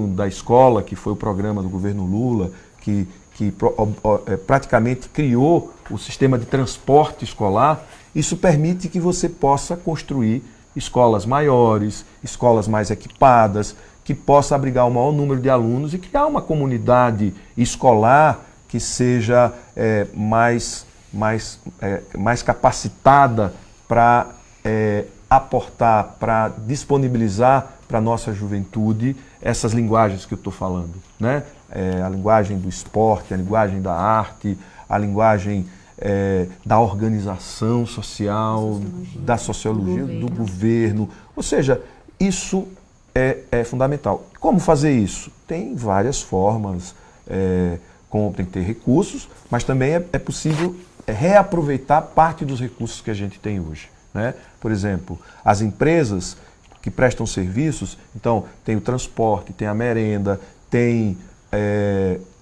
da escola, que foi o programa do governo Lula, que praticamente criou o sistema de transporte escolar, isso permite que você possa construir escolas maiores, escolas mais equipadas, que possa abrigar o maior número de alunos e criar uma comunidade escolar que seja mais capacitada para aportar, para disponibilizar para a nossa juventude essas linguagens que eu estou falando. Né? A linguagem do esporte, a linguagem da arte, a linguagem da organização social, da sociologia, do governo. Ou seja, isso é fundamental. Como fazer isso? Tem várias formas, tem que ter recursos, mas também é possível reaproveitar parte dos recursos que a gente tem hoje. Né? Por exemplo, as empresas que prestam serviços, então tem o transporte, tem a merenda, tem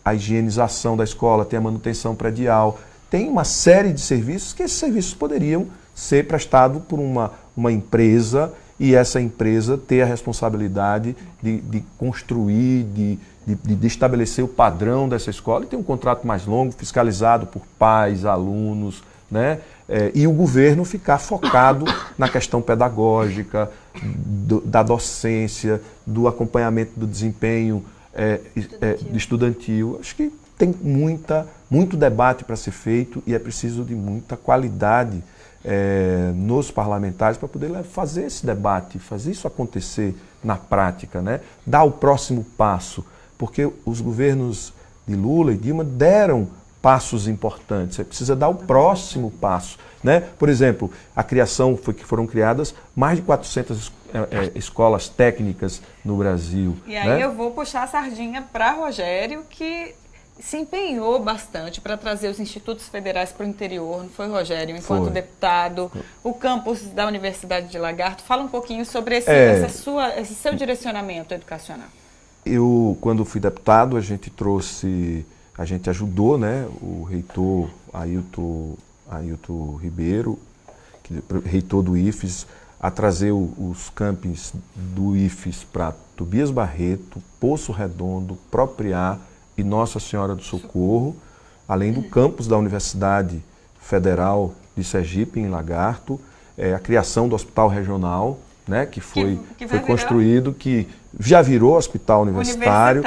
a higienização da escola, tem a manutenção predial, tem uma série de serviços que esses serviços poderiam ser prestados por uma empresa e essa empresa ter a responsabilidade de construir, de estabelecer o padrão dessa escola e ter um contrato mais longo, fiscalizado por pais, alunos, né? E o governo ficar focado na questão pedagógica, da docência, do acompanhamento do desempenho estudantil. Acho que tem muito debate para ser feito e é preciso de muita qualidade nos parlamentares para poder fazer esse debate, fazer isso acontecer na prática, né? Dar o próximo passo, porque os governos de Lula e Dilma deram passos importantes, você precisa dar o próximo passo. Né? Por exemplo, a criação que foram criadas mais de 400 escolas técnicas no Brasil. E aí, né? Eu vou puxar a sardinha para Rogério, que se empenhou bastante para trazer os institutos federais para o interior, não foi, Rogério? Enquanto deputado, o campus da Universidade de Lagarto. Fala um pouquinho sobre esse seu direcionamento educacional. Eu, quando fui deputado, a gente ajudou, né, o reitor Ailton Ribeiro, reitor do IFES, a trazer os campings do IFES para Tobias Barreto, Poço Redondo, Propriá e Nossa Senhora do Socorro, além do campus da Universidade Federal de Sergipe, em Lagarto, a criação do Hospital Regional, né, que foi construído, que já virou Hospital Universitário.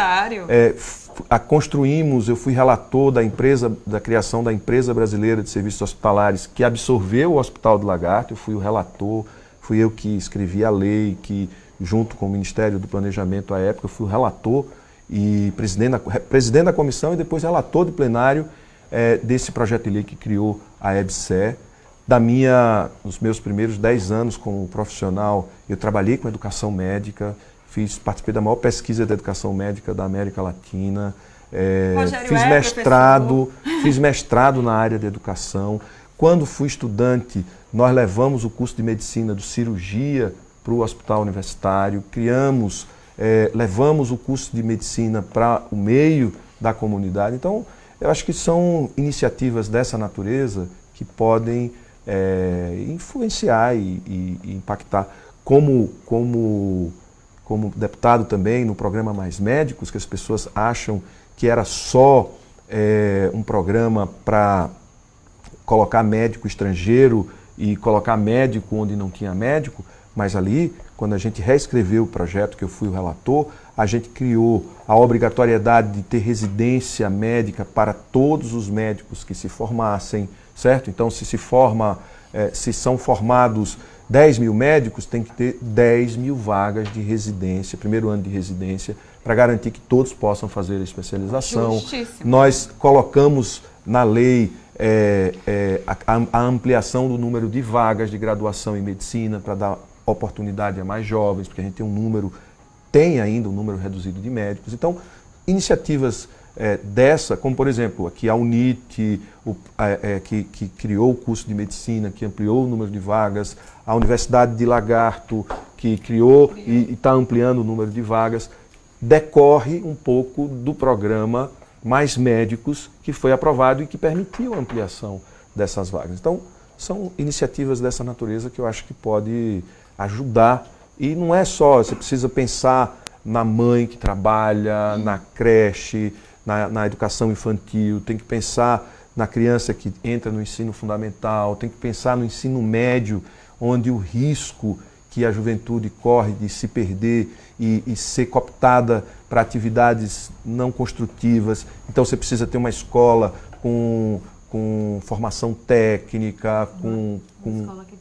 Construímos, eu fui relator da criação da Empresa Brasileira de Serviços Hospitalares, que absorveu o Hospital do Lagarto, eu fui o relator, fui eu que escrevi a lei, que junto com o Ministério do Planejamento à época, eu fui o relator e presidente da comissão e depois relator de plenário desse projeto de lei que criou a EBSER. Nos meus primeiros 10 anos como profissional, eu trabalhei com educação médica, participei da maior pesquisa de educação médica da América Latina, fiz mestrado na área de educação. Quando fui estudante nós levamos o curso de medicina de cirurgia para o hospital universitário, levamos o curso de medicina para o meio da comunidade. Então, eu acho que são iniciativas dessa natureza que podem influenciar e impactar. Como deputado também, no programa Mais Médicos, que as pessoas acham que era só um programa para colocar médico estrangeiro e colocar médico onde não tinha médico, mas ali, quando a gente reescreveu o projeto, que eu fui o relator, a gente criou a obrigatoriedade de ter residência médica para todos os médicos que se formassem, certo? Então, se são formados 10 mil médicos, tem que ter 10 mil vagas de residência, primeiro ano de residência, para garantir que todos possam fazer a especialização. Justíssimo. Nós colocamos na lei a ampliação do número de vagas de graduação em medicina para dar oportunidade a mais jovens, porque a gente tem ainda um número reduzido de médicos. Então, iniciativas como por exemplo, aqui a UNIT, que criou o curso de medicina, que ampliou o número de vagas, a Universidade de Lagarto, que criou e está ampliando o número de vagas, decorre um pouco do programa Mais Médicos, que foi aprovado e que permitiu a ampliação dessas vagas. Então, são iniciativas dessa natureza que eu acho que pode ajudar. E não é só, você precisa pensar na mãe que trabalha, na creche, na educação infantil, tem que pensar na criança que entra no ensino fundamental, tem que pensar no ensino médio, onde o risco que a juventude corre de se perder e ser cooptada para atividades não construtivas. Então você precisa ter uma escola com formação técnica, Uma escola que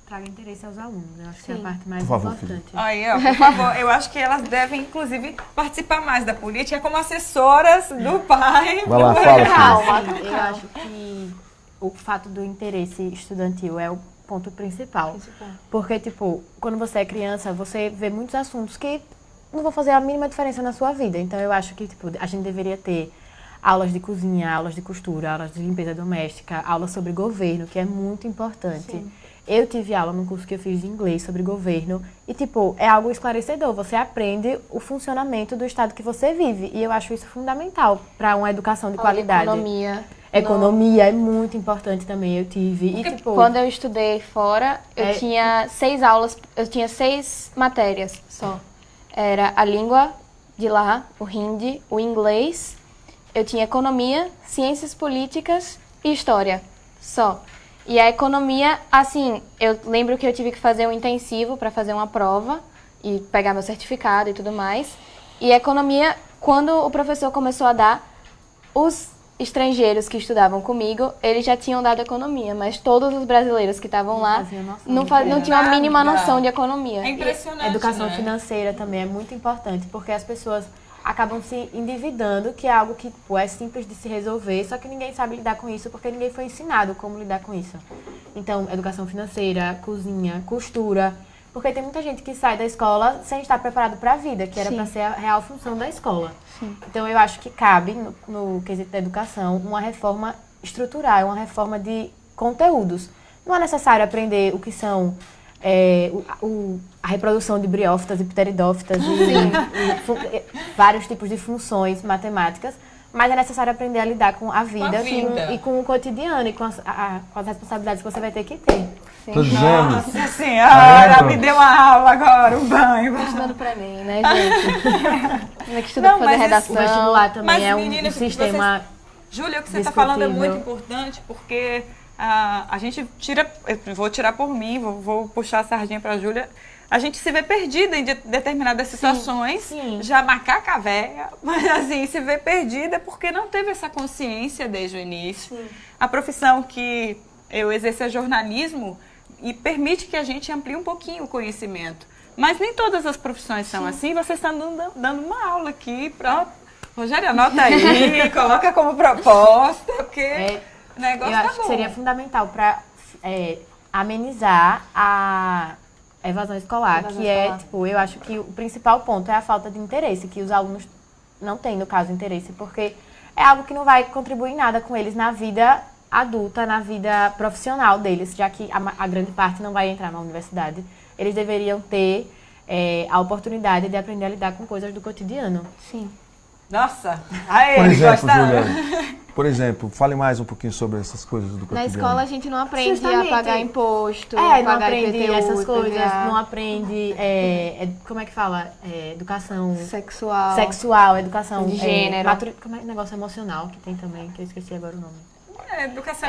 traga interesse aos alunos. Eu acho que é a parte mais Por favor, importante. Aí, ó, por favor, eu acho que elas devem, inclusive, participar mais da política como assessoras do pai. Vai lá, fala, filha. Calma, eu acho que o fato do interesse estudantil é o ponto principal. Porque, tipo, quando você é criança, você vê muitos assuntos que não vão fazer a mínima diferença na sua vida. Então, eu acho que, tipo, a gente deveria ter aulas de cozinha, aulas de costura, aulas de limpeza doméstica, aulas sobre governo, que é muito importante. Sim. Eu tive aula no curso que eu fiz de inglês sobre governo e, tipo, é algo esclarecedor. Você aprende o funcionamento do estado que você vive. E eu acho isso fundamental para uma educação de qualidade. Economia é muito importante também, eu tive. E, tipo, quando eu estudei fora, eu tinha 6 aulas, eu tinha 6 matérias só. Era a língua de lá, o hindi, o inglês, eu tinha economia, ciências políticas e história, só. E a economia, assim, eu lembro que eu tive que fazer um intensivo para fazer uma prova e pegar meu certificado e tudo mais. E a economia, quando o professor começou a dar, os estrangeiros que estudavam comigo, eles já tinham dado economia, mas todos os brasileiros que estavam lá não tinham a mínima noção de economia. É impressionante, educação né? financeira também é muito importante, porque as pessoas acabam se endividando, que é algo que, pô, é simples de se resolver, só que ninguém sabe lidar com isso, porque ninguém foi ensinado como lidar com isso. Então, educação financeira, cozinha, costura, porque tem muita gente que sai da escola sem estar preparado para a vida, que era para ser a real função da escola. Sim. Então, eu acho que cabe, no quesito da educação, uma reforma estrutural, uma reforma de conteúdos. Não é necessário aprender o que são a reprodução de briófitas e pteridófitas e vários tipos de funções matemáticas, mas é necessário aprender a lidar com a vida, e com o cotidiano e com as responsabilidades que você vai ter que ter. Tô dizendo. Nossa senhora, me deu uma aula agora, um banho. Tá estudando pra mim, né, gente? Como é que estuda pra fazer redação? O vestibular também é meninas, um sistema. Júlia, o que você está falando é muito importante, porque a gente vou tirar por mim, vou puxar a sardinha para a Júlia, a gente se vê perdida em determinadas situações, já macaca véia, mas assim, se vê perdida porque não teve essa consciência desde o início. Sim. A profissão que eu exerço é jornalismo e permite que a gente amplie um pouquinho o conhecimento. Mas nem todas as profissões são assim, vocês estão dando uma aula aqui para... Rogério, anota aí, coloca como proposta, porque... O negócio eu acho que seria fundamental para amenizar a evasão escolar, tipo, eu acho que o principal ponto é a falta de interesse, que os alunos não têm, no caso, interesse, porque é algo que não vai contribuir em nada com eles na vida adulta, na vida profissional deles, já que a grande parte não vai entrar na universidade. Eles deveriam ter a oportunidade de aprender a lidar com coisas do cotidiano. Sim. Nossa, aí, Por exemplo, gostaram? Juliana, por exemplo, fale mais um pouquinho sobre essas coisas do cotidiano. Na escola a gente não aprende Justamente. a pagar imposto, Não pagar aprende IPTU, essas coisas, IPVA, não aprende, como é que fala? Educação sexual, educação de gênero. Como é o negócio emocional que tem também, que eu esqueci agora o nome.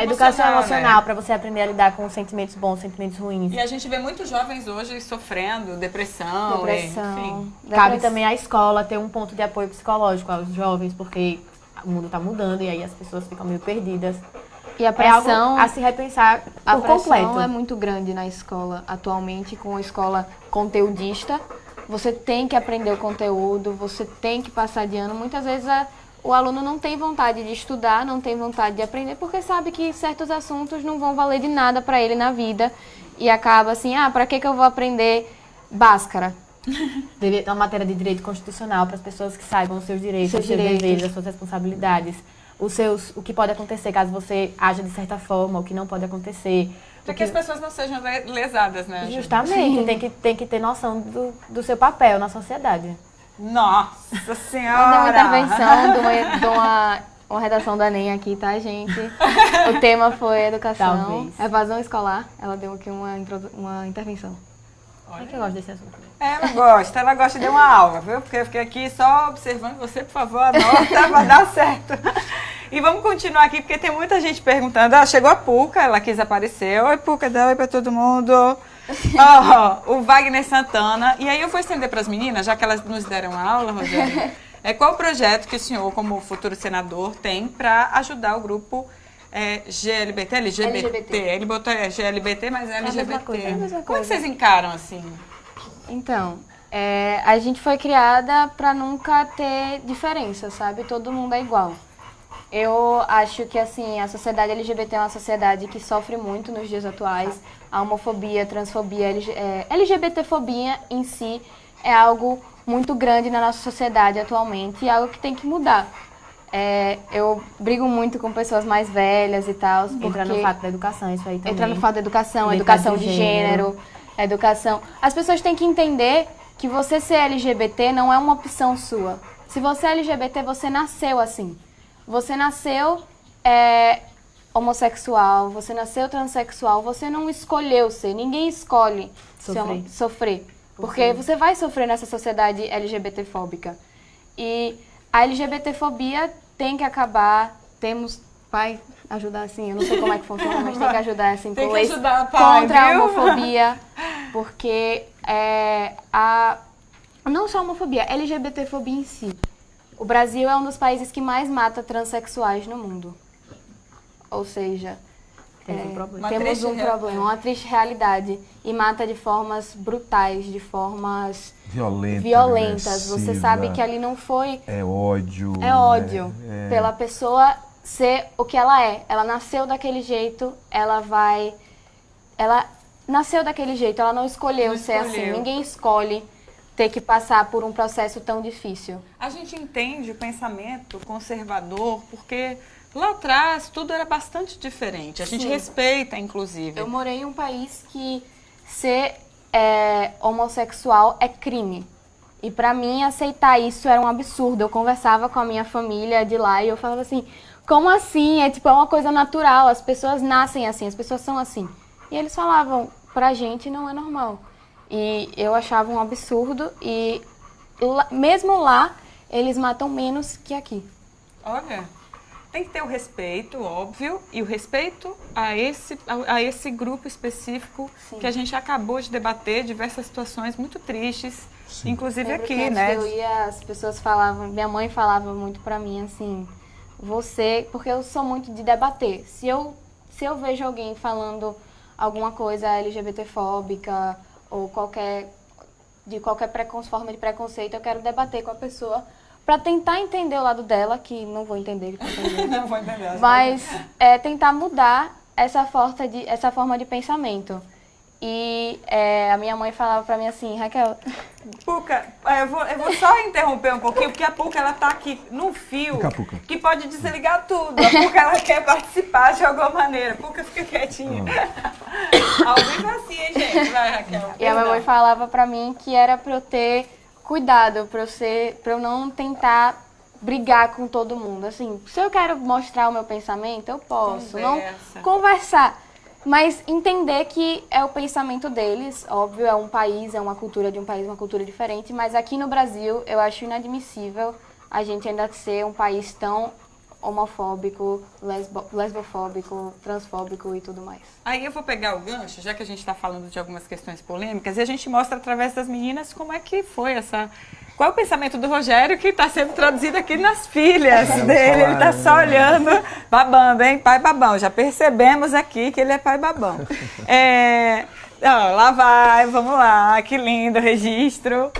Educação emocional, né? para você aprender a lidar com sentimentos bons, sentimentos ruins. E a gente vê muitos jovens hoje sofrendo depressão. Enfim. Cabe também à escola ter um ponto de apoio psicológico aos jovens, porque o mundo está mudando e aí as pessoas ficam meio perdidas. E a É algo pressão, a se repensar a por pressão completo. é muito grande na escola atualmente, com a escola conteudista. Você tem que aprender o conteúdo, você tem que passar de ano. Muitas vezes o aluno não tem vontade de estudar, não tem vontade de aprender, porque sabe que certos assuntos não vão valer de nada para ele na vida. E acaba assim, para que eu vou aprender Bhaskara? Deveria ter uma matéria de direito constitucional para as pessoas que saibam os seus direitos, os seus deveres, as suas responsabilidades, o que pode acontecer caso você haja de certa forma, o que não pode acontecer. Para que as pessoas não sejam lesadas, né? Justamente, tem que ter noção do seu papel na sociedade. Nossa Senhora! Vou dar uma intervenção de uma redação da NEM aqui, tá, gente? O tema foi educação, Talvez. evasão escolar. Ela deu aqui uma intervenção. É que eu gosto desse assunto. Ela gosta de uma aula, viu? Porque eu fiquei aqui só observando você, por favor, anota, vai dar certo. E vamos continuar aqui, porque tem muita gente perguntando. Chegou a Puca, ela quis aparecer. Oi, Puca, dá oi pra todo mundo. O Wagner Santana. E aí eu vou estender para as meninas, já que elas nos deram aula, Rogério. Qual o projeto que o senhor, como futuro senador, tem para ajudar o grupo LGBT, LGBT? Ele botou GLBT, mas é LGBT. Como vocês encaram assim? Então, a gente foi criada para nunca ter diferença, sabe? Todo mundo é igual. Eu acho que, assim, a sociedade LGBT é uma sociedade que sofre muito nos dias atuais. A homofobia, a transfobia, LGBTfobia em si é algo muito grande na nossa sociedade atualmente e é algo que tem que mudar. Eu brigo muito com pessoas mais velhas e tal. Entra no fato da educação, isso aí também. Entra no fato da educação, educação de gênero, educação. As pessoas têm que entender que você ser LGBT não é uma opção sua. Se você é LGBT, você nasceu assim. Você nasceu homossexual, você nasceu transexual, você não escolheu ser. Ninguém escolhe sofrer. Porque você vai sofrer nessa sociedade LGBTfóbica. E a LGBTfobia tem que acabar. Pai, ajudar assim, eu não sei como é que funciona, mas tem que ajudar assim, tem que ajudar, pai, contra viu? a homofobia. Porque não só a homofobia, a LGBTfobia em si. O Brasil é um dos países que mais mata transexuais no mundo. Ou seja, Temos um problema. temos um problema, uma triste realidade. E mata de formas brutais, de formas violentas. Você sabe que ali não foi... É ódio. É ódio. Pela pessoa ser o que ela é. Ela nasceu daquele jeito, ela nasceu daquele jeito, ela não escolheu ser assim. Ninguém escolhe ter que passar por um processo tão difícil. A gente entende o pensamento conservador porque lá atrás tudo era bastante diferente. A gente respeita, inclusive. Eu morei em um país que ser homossexual é crime. E pra mim aceitar isso era um absurdo. Eu conversava com a minha família de lá e eu falava assim, como assim? É uma coisa natural, as pessoas nascem assim, as pessoas são assim. E eles falavam, pra gente não é normal. E eu achava um absurdo e mesmo lá eles matam menos que aqui. Olha, tem que ter o respeito, óbvio, e o respeito a esse grupo específico que a gente acabou de debater, diversas situações muito tristes, inclusive Lembro aqui, que antes né? eu ia, as pessoas falavam, minha mãe falava muito pra mim assim, porque eu sou muito de debater. Se eu vejo alguém falando alguma coisa LGBTfóbica ou qualquer forma de preconceito, eu quero debater com a pessoa para tentar entender o lado dela, que não vou entender. Não vou entender. Mas tentar mudar essa forma de pensamento. E a minha mãe falava pra mim assim, Raquel, Puca, eu vou só interromper um pouquinho, porque a Puca, ela tá aqui num fio Fica a Puca. que pode desligar tudo. A Puca, ela quer participar de alguma maneira. Puca, fica quietinha. Ao vivo é assim, hein, gente? Vai, Raquel. e a minha mãe falava pra mim que era pra eu ter cuidado, pra eu não tentar brigar com todo mundo. Assim, se eu quero mostrar o meu pensamento, eu posso. Conversa. Não conversar. Mas entender que é o pensamento deles, óbvio, é um país, é uma cultura de um país, uma cultura diferente, mas aqui no Brasil eu acho inadmissível a gente ainda ser um país tão homofóbico, lesbofóbico, transfóbico e tudo mais. Aí eu vou pegar o gancho, já que a gente está falando de algumas questões polêmicas, e a gente mostra através das meninas como é que foi essa... Qual é o pensamento do Rogério que está sendo traduzido aqui nas filhas dele? Ele está só olhando, babando, hein? Pai babão. Já percebemos aqui que ele é pai babão. Lá vai, vamos lá. Que lindo registro.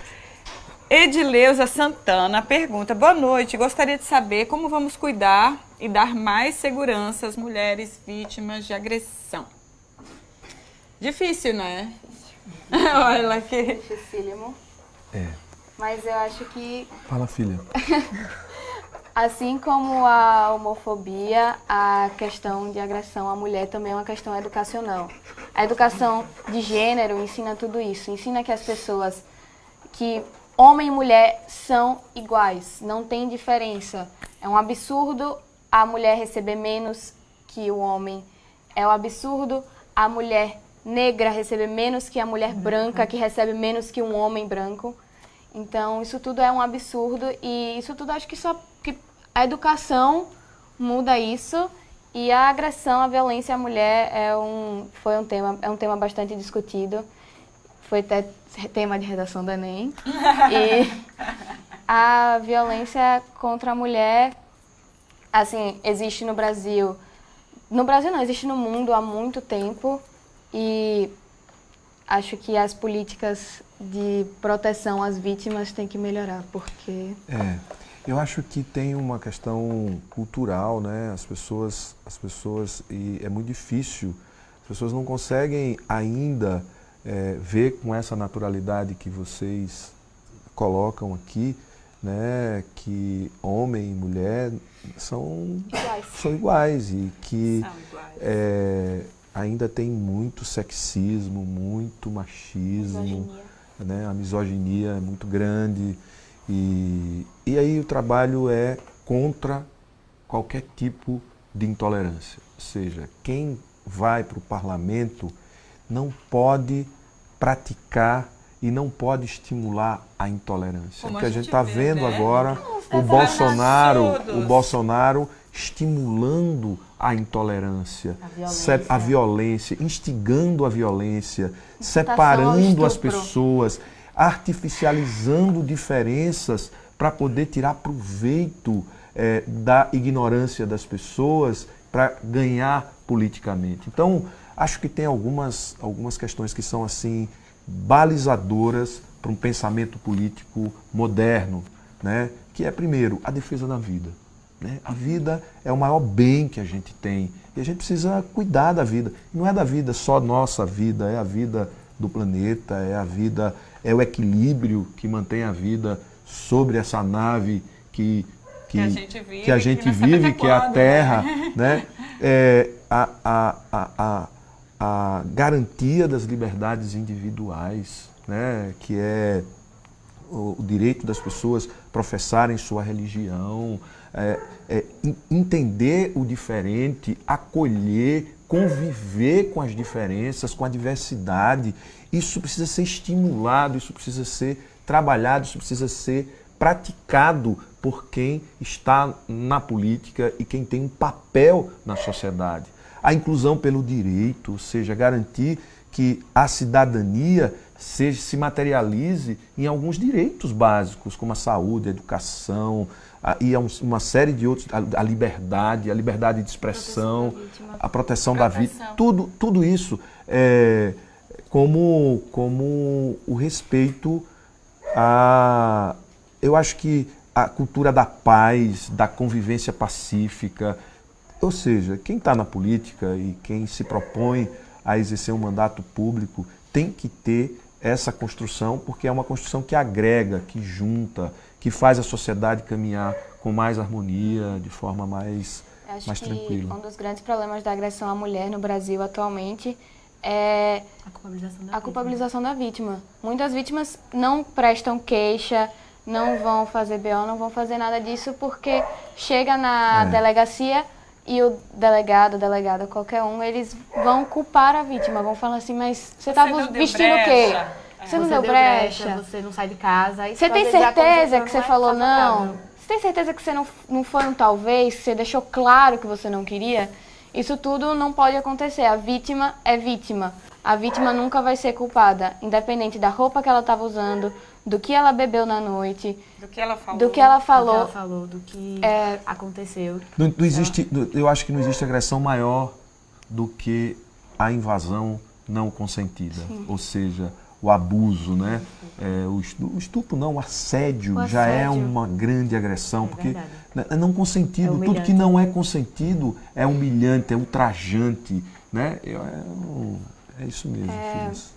Edileuza Santana pergunta: boa noite, gostaria de saber como vamos cuidar e dar mais segurança às mulheres vítimas de agressão. Difícil, né? Olha que... Dificílimo. É. Mas eu acho que, Fala, filha. assim como a homofobia, a questão de agressão à mulher também é uma questão educacional. A educação de gênero ensina tudo isso. Ensina que as pessoas, que homem e mulher são iguais, não tem diferença. É um absurdo a mulher receber menos que o homem. É um absurdo a mulher negra receber menos que a mulher branca, que recebe menos que um homem branco. Então, isso tudo é um absurdo e isso tudo acho que só que a educação muda isso e a agressão, a violência à mulher é um tema bastante discutido. Foi até tema de redação do Enem. E a violência contra a mulher, assim, existe no Brasil. No Brasil não, existe no mundo há muito tempo e acho que as políticas de proteção às vítimas têm que melhorar, porque... Eu acho que tem uma questão cultural, né? As pessoas, e é muito difícil, as pessoas não conseguem ainda ver com essa naturalidade que vocês colocam aqui, né? Que homem e mulher são iguais e que ainda tem muito sexismo, muito machismo, né? A misoginia é muito grande e aí o trabalho é contra qualquer tipo de intolerância. Ou seja, quem vai para o parlamento não pode praticar e não pode estimular a intolerância. Como Porque a a gente gente está vê, vendo né? agora o Bolsonaro estimulando a intolerância, a violência, instigando a violência, separando as pessoas, artificializando diferenças para poder tirar proveito da ignorância das pessoas para ganhar politicamente. Então, acho que tem algumas questões que são assim balizadoras para um pensamento político moderno, né? Que é, primeiro, a defesa da vida. Né? A vida é o maior bem que a gente tem e a gente precisa cuidar da vida. Não é da vida só nossa vida, é a vida do planeta, é o equilíbrio que mantém a vida sobre essa nave que a gente vive, que é a Terra, né? A garantia das liberdades individuais, né? Que é o direito das pessoas professarem sua religião, entender o diferente, acolher, conviver com as diferenças, com a diversidade. Isso precisa ser estimulado, isso precisa ser trabalhado, isso precisa ser praticado por quem está na política e quem tem um papel na sociedade. A inclusão pelo direito, ou seja, garantir que a cidadania se materialize em alguns direitos básicos, como a saúde, a educação, e uma série de outros, a liberdade de expressão, a proteção da vida, tudo isso como o respeito eu acho que a cultura da paz, da convivência pacífica, ou seja, quem está na política e quem se propõe a exercer um mandato público, tem que ter essa construção, porque é uma construção que agrega, que junta, que faz a sociedade caminhar com mais harmonia, de forma mais Acho mais que tranquila. um dos grandes problemas da agressão à mulher no Brasil atualmente é a culpabilização da vítima. Muitas vítimas não prestam queixa, não vão fazer BO, não vão fazer nada disso porque chega na delegacia e o delegado, delegada, qualquer um, eles vão culpar a vítima, vão falar assim, mas você estava vestindo o quê? Você não deu brecha? Você não sai de casa. Você tem certeza que você falou não? Você tem certeza que você não foi um talvez, que você deixou claro que você não queria? Isso tudo não pode acontecer. A vítima é vítima. A vítima nunca vai ser culpada, independente da roupa que ela estava usando, do que ela bebeu na noite, Do que ela falou. do que ela falou. Do que aconteceu. Não existe, eu acho que não existe agressão maior do que a invasão não consentida. Ou seja, o abuso, né? O estupro não, o assédio já é uma grande agressão, porque é não consentido. Tudo que não é consentido é humilhante, é ultrajante, né? É isso mesmo, filhos.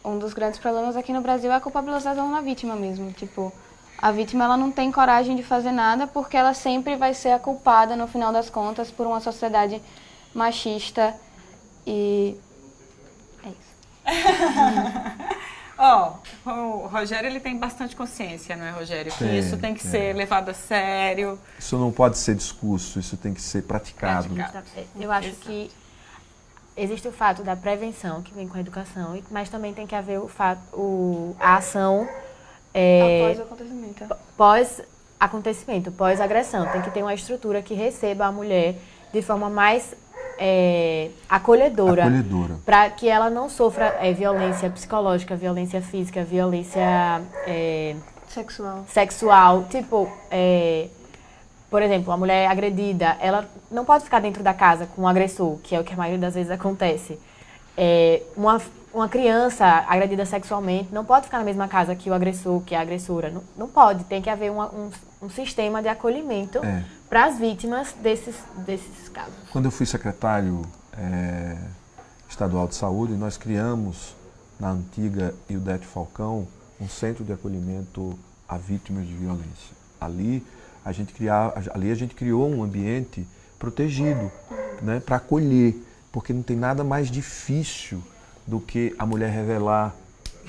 Um dos grandes problemas aqui no Brasil é a culpabilização da vítima mesmo. Tipo, a vítima ela não tem coragem de fazer nada porque ela sempre vai ser a culpada, no final das contas, por uma sociedade machista e... é isso. O Rogério ele tem bastante consciência, não é, Rogério? Que Tem, isso tem que ser levado a sério. Isso não pode ser discurso, isso tem que ser praticado. Eu acho que existe o fato da prevenção, que vem com a educação, mas também tem que haver a ação Após o acontecimento. Pós-acontecimento, pós-agressão. Tem que ter uma estrutura que receba a mulher de forma mais acolhedora. Para que ela não sofra violência psicológica, violência física, violência sexual. Tipo, por exemplo, a mulher agredida, ela não pode ficar dentro da casa com o agressor, que é o que a maioria das vezes acontece. Uma criança agredida sexualmente não pode ficar na mesma casa que o agressor, que a agressora. Não pode. Tem que haver um sistema de acolhimento para as vítimas desses casos. Quando eu fui secretário estadual de saúde, nós criamos, na antiga Ildete Falcão, um centro de acolhimento a vítimas de violência. Ali a gente criou um ambiente protegido, né, para acolher, porque não tem nada mais difícil do que a mulher revelar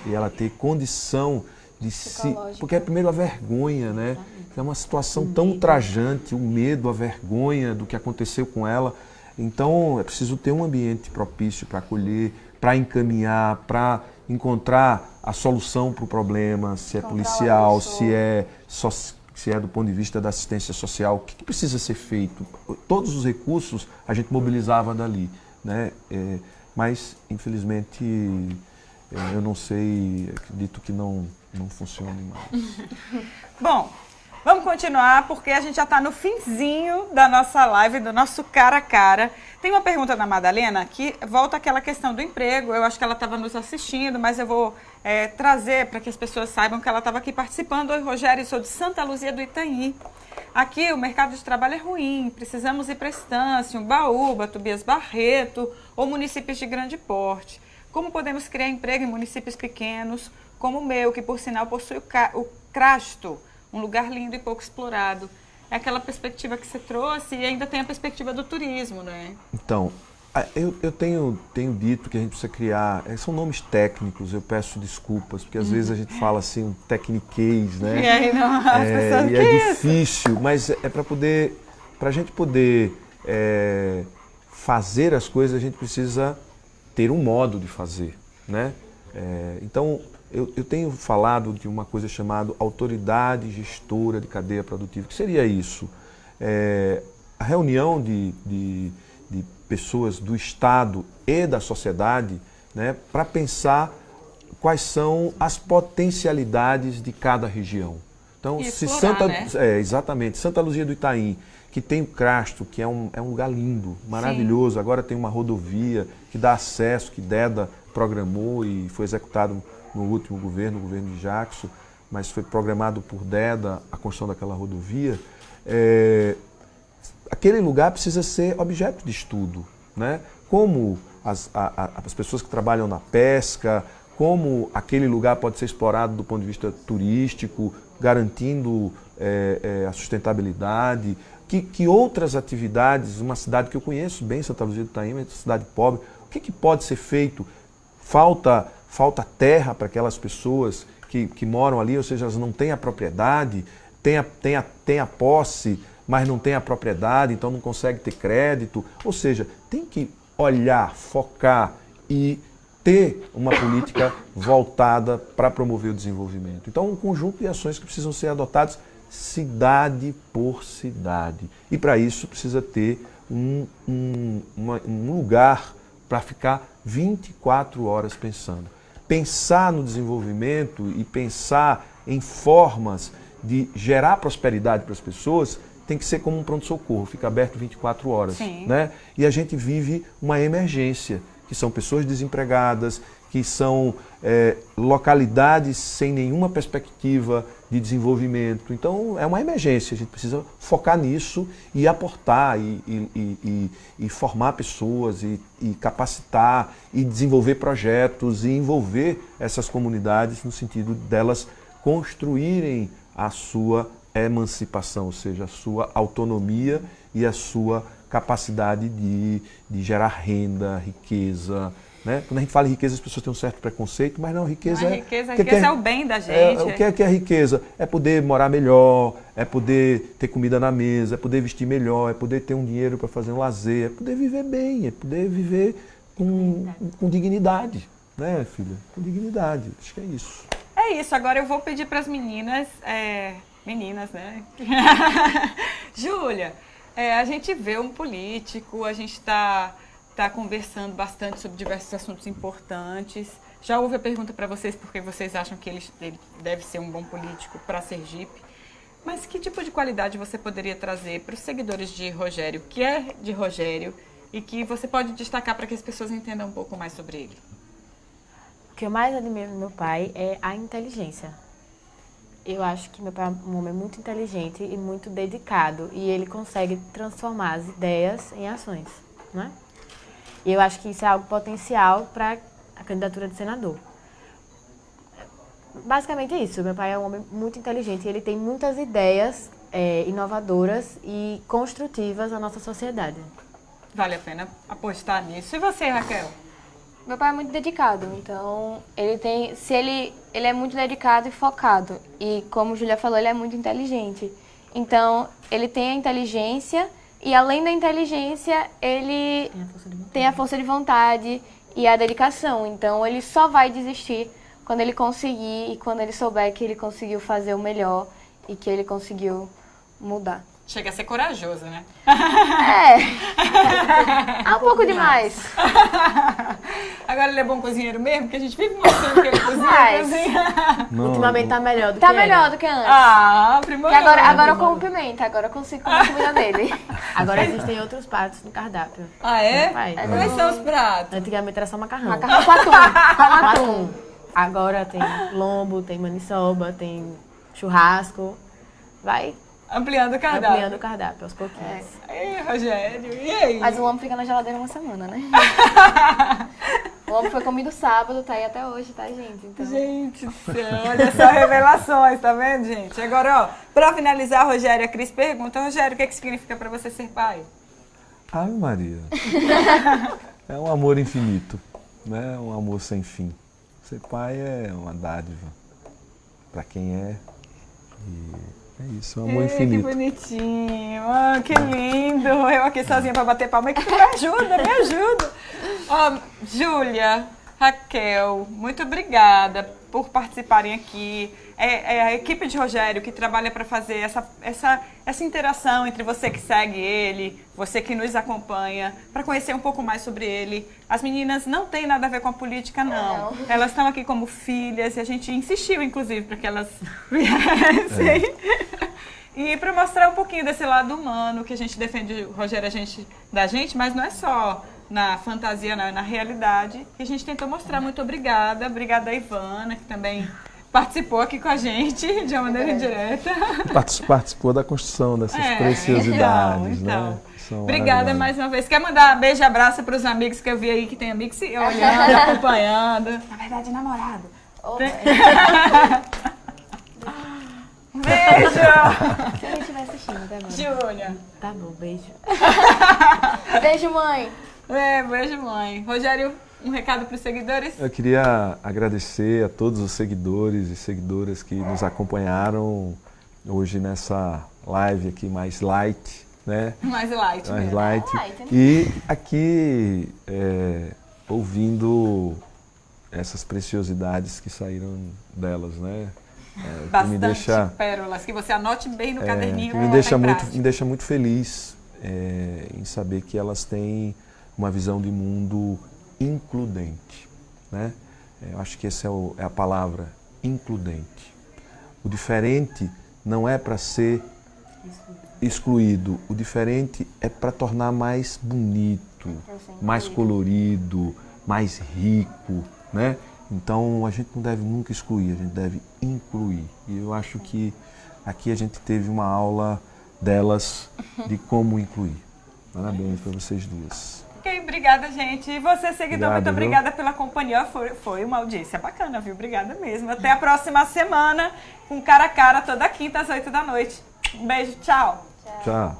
e ela ter condição de se... Porque é primeiro a vergonha, né? É uma situação tão ultrajante, o medo, a vergonha do que aconteceu com ela. Então é preciso ter um ambiente propício para acolher, para encaminhar, para encontrar a solução para o problema, se é policial, se é do ponto de vista da assistência social, o que precisa ser feito. Todos os recursos a gente mobilizava dali, né? Mas, infelizmente, eu não sei, acredito que não funcione mais. Bom, vamos continuar, porque a gente já está no finzinho da nossa live, do nosso cara a cara. Tem uma pergunta da Madalena que volta àquela questão do emprego. Eu acho que ela estava nos assistindo, mas eu vou trazer para que as pessoas saibam que ela estava aqui participando. Oi, Rogério, sou de Santa Luzia do Itanhi. Aqui o mercado de trabalho é ruim, precisamos ir para Estância, Umbaúba, Tobias Barreto ou municípios de grande porte. Como podemos criar emprego em municípios pequenos, como o meu, que por sinal possui o Crasto, um lugar lindo e pouco explorado? É aquela perspectiva que você trouxe e ainda tem a perspectiva do turismo, né? Então, eu tenho dito que a gente precisa criar, são nomes técnicos, eu peço desculpas, porque às vezes a gente fala assim, um tecniquez, né? E aí não, as pessoas, e é difícil, mas é para a gente poder fazer as coisas, a gente precisa ter um modo de fazer, né? Então, eu tenho falado de uma coisa chamada autoridade gestora de cadeia produtiva. O que seria isso? A reunião de pessoas do Estado e da sociedade, né, para pensar quais são as potencialidades de cada região. Então, exatamente, Santa Luzia do Itaim, que tem o Crasto, que é um lugar lindo, maravilhoso. Sim. Agora tem uma rodovia que dá acesso, que DEDA programou e foi executado no último governo, o governo de Jackson, mas foi programado por DEDA a construção daquela rodovia. Aquele lugar precisa ser objeto de estudo, né? como as pessoas que trabalham na pesca, como aquele lugar pode ser explorado do ponto de vista turístico, garantindo a sustentabilidade, que outras atividades, uma cidade que eu conheço bem, Santa Luzia do Itaim, uma cidade pobre, o que pode ser feito? Falta terra para aquelas pessoas que moram ali, ou seja, elas não têm a propriedade, têm a posse, mas não têm a propriedade, então não consegue ter crédito. Ou seja, tem que olhar, focar e ter uma política voltada para promover o desenvolvimento. Então, um conjunto de ações que precisam ser adotadas cidade por cidade. E para isso precisa ter um lugar para ficar 24 horas pensando. Pensar no desenvolvimento e pensar em formas de gerar prosperidade para as pessoas tem que ser como um pronto-socorro, fica aberto 24 horas. Sim. Né? E a gente vive uma emergência, que são pessoas desempregadas, que são localidades sem nenhuma perspectiva de desenvolvimento. Então, é uma emergência, a gente precisa focar nisso e aportar, e formar pessoas, e capacitar, e desenvolver projetos, e envolver essas comunidades no sentido delas construírem a sua emancipação, ou seja, a sua autonomia e a sua capacidade de gerar renda, riqueza. Né? Quando a gente fala em riqueza, as pessoas têm um certo preconceito, mas não, riqueza é... riqueza é o bem da gente. O que é riqueza? É poder morar melhor, é poder ter comida na mesa, é poder vestir melhor, é poder ter um dinheiro para fazer um lazer, é poder viver bem, é poder viver com dignidade, né, filha? Com dignidade, acho que é isso. É isso, agora eu vou pedir para as meninas, né? Júlia, a gente vê um político, a gente está conversando bastante sobre diversos assuntos importantes. Já houve a pergunta para vocês porque vocês acham que ele deve ser um bom político para Sergipe. Mas que tipo de qualidade você poderia trazer para os seguidores de Rogério, que é de Rogério, e que você pode destacar para que as pessoas entendam um pouco mais sobre ele? O que eu mais admiro no meu pai é a inteligência. Eu acho que meu pai é um homem muito inteligente e muito dedicado, e ele consegue transformar as ideias em ações, não é? E eu acho que isso é algo potencial para a candidatura de senador. Basicamente é isso. Meu pai é um homem muito inteligente e ele tem muitas ideias inovadoras e construtivas na nossa sociedade. Vale a pena apostar nisso. E você, Raquel? Meu pai é muito dedicado, então ele é muito dedicado e focado. E como a Júlia falou, ele é muito inteligente. Então, ele tem a inteligência e além da inteligência, ele tem a força de vontade e a dedicação. Então, ele só vai desistir quando ele conseguir e quando ele souber que ele conseguiu fazer o melhor e que ele conseguiu mudar. Chega a ser corajoso, né? Um pouco demais. Agora ele é bom cozinheiro mesmo, porque a gente vive mostrando que ele cozinha. Ultimamente tá melhor do que Tá era. melhor do que antes. Primoroso. Agora eu como pimenta, agora eu consigo comer a comida dele. Agora existem outros pratos no cardápio. Ah, é? Vai. Quais são os pratos? Antigamente era só macarrão. Macarrão com atum. Com atum. Agora tem lombo, tem maniçoba, tem churrasco. Vai Ampliando o cardápio. ampliando o cardápio aos pouquinhos. Ei, Rogério, e aí? Mas o lombo fica na geladeira uma semana, né? O lombo foi comido sábado, tá aí até hoje, tá, gente? Então... Gente do céu, olha só revelações, tá vendo, gente? Agora, ó, pra finalizar, Rogério, a Cris pergunta, Rogério, o que significa pra você ser pai? Ave Maria. É um amor infinito, né? Um amor sem fim. Ser pai é uma dádiva para quem é. E é isso, um amor infinito. Que bonitinho, que lindo. Eu aqui sozinha para bater palma. Que me ajuda, me ajuda. Ó, Júlia, Raquel, muito obrigada por participarem aqui. É a equipe de Rogério que trabalha para fazer essa interação entre você que segue ele, você que nos acompanha, para conhecer um pouco mais sobre ele. As meninas não têm nada a ver com a política, não. Elas estão aqui como filhas e a gente insistiu, inclusive, para que elas viessem. E para mostrar um pouquinho desse lado humano que a gente defende, Rogério, da gente, mas não é só na fantasia, na realidade, que a gente tentou mostrar. Muito obrigada. Obrigada a Ivana, que também participou aqui com a gente de uma maneira indireta. Participou da construção dessas preciosidades, então. né? São Obrigada maravilhosas. mais uma vez. Quer mandar beijo e abraço para os amigos que eu vi aí, que tem amigos se olhando, acompanhando. Na verdade, namorado. Beijo! Se ele estiver assistindo até agora. Júlia. Tá bom, beijo. Beijo, mãe. Beijo, mãe. Rogério, um recado para os seguidores? Eu queria agradecer a todos os seguidores e seguidoras que nos acompanharam hoje nessa live aqui mais light, né? Mais light Mais mesmo. light. Light, né? E aqui ouvindo essas preciosidades que saíram delas, né? Que Bastante pérolas, que você anote bem no caderninho. que e me coloque em prática. deixa muito feliz em saber que elas têm uma visão de mundo includente, né? Eu acho que essa é a palavra, includente. O diferente não é para ser excluído, o diferente é para tornar mais bonito, mais colorido, mais rico, né? Então a gente não deve nunca excluir, a gente deve incluir. E eu acho que aqui a gente teve uma aula delas de como incluir. Parabéns para vocês duas. Ok, obrigada, gente. E você, seguidor, Obrigado, muito viu? obrigada pela companhia. Foi uma audiência bacana, viu? Obrigada mesmo. Até a próxima semana, com cara a cara, toda quinta às 8 da noite. Um beijo, tchau. Tchau.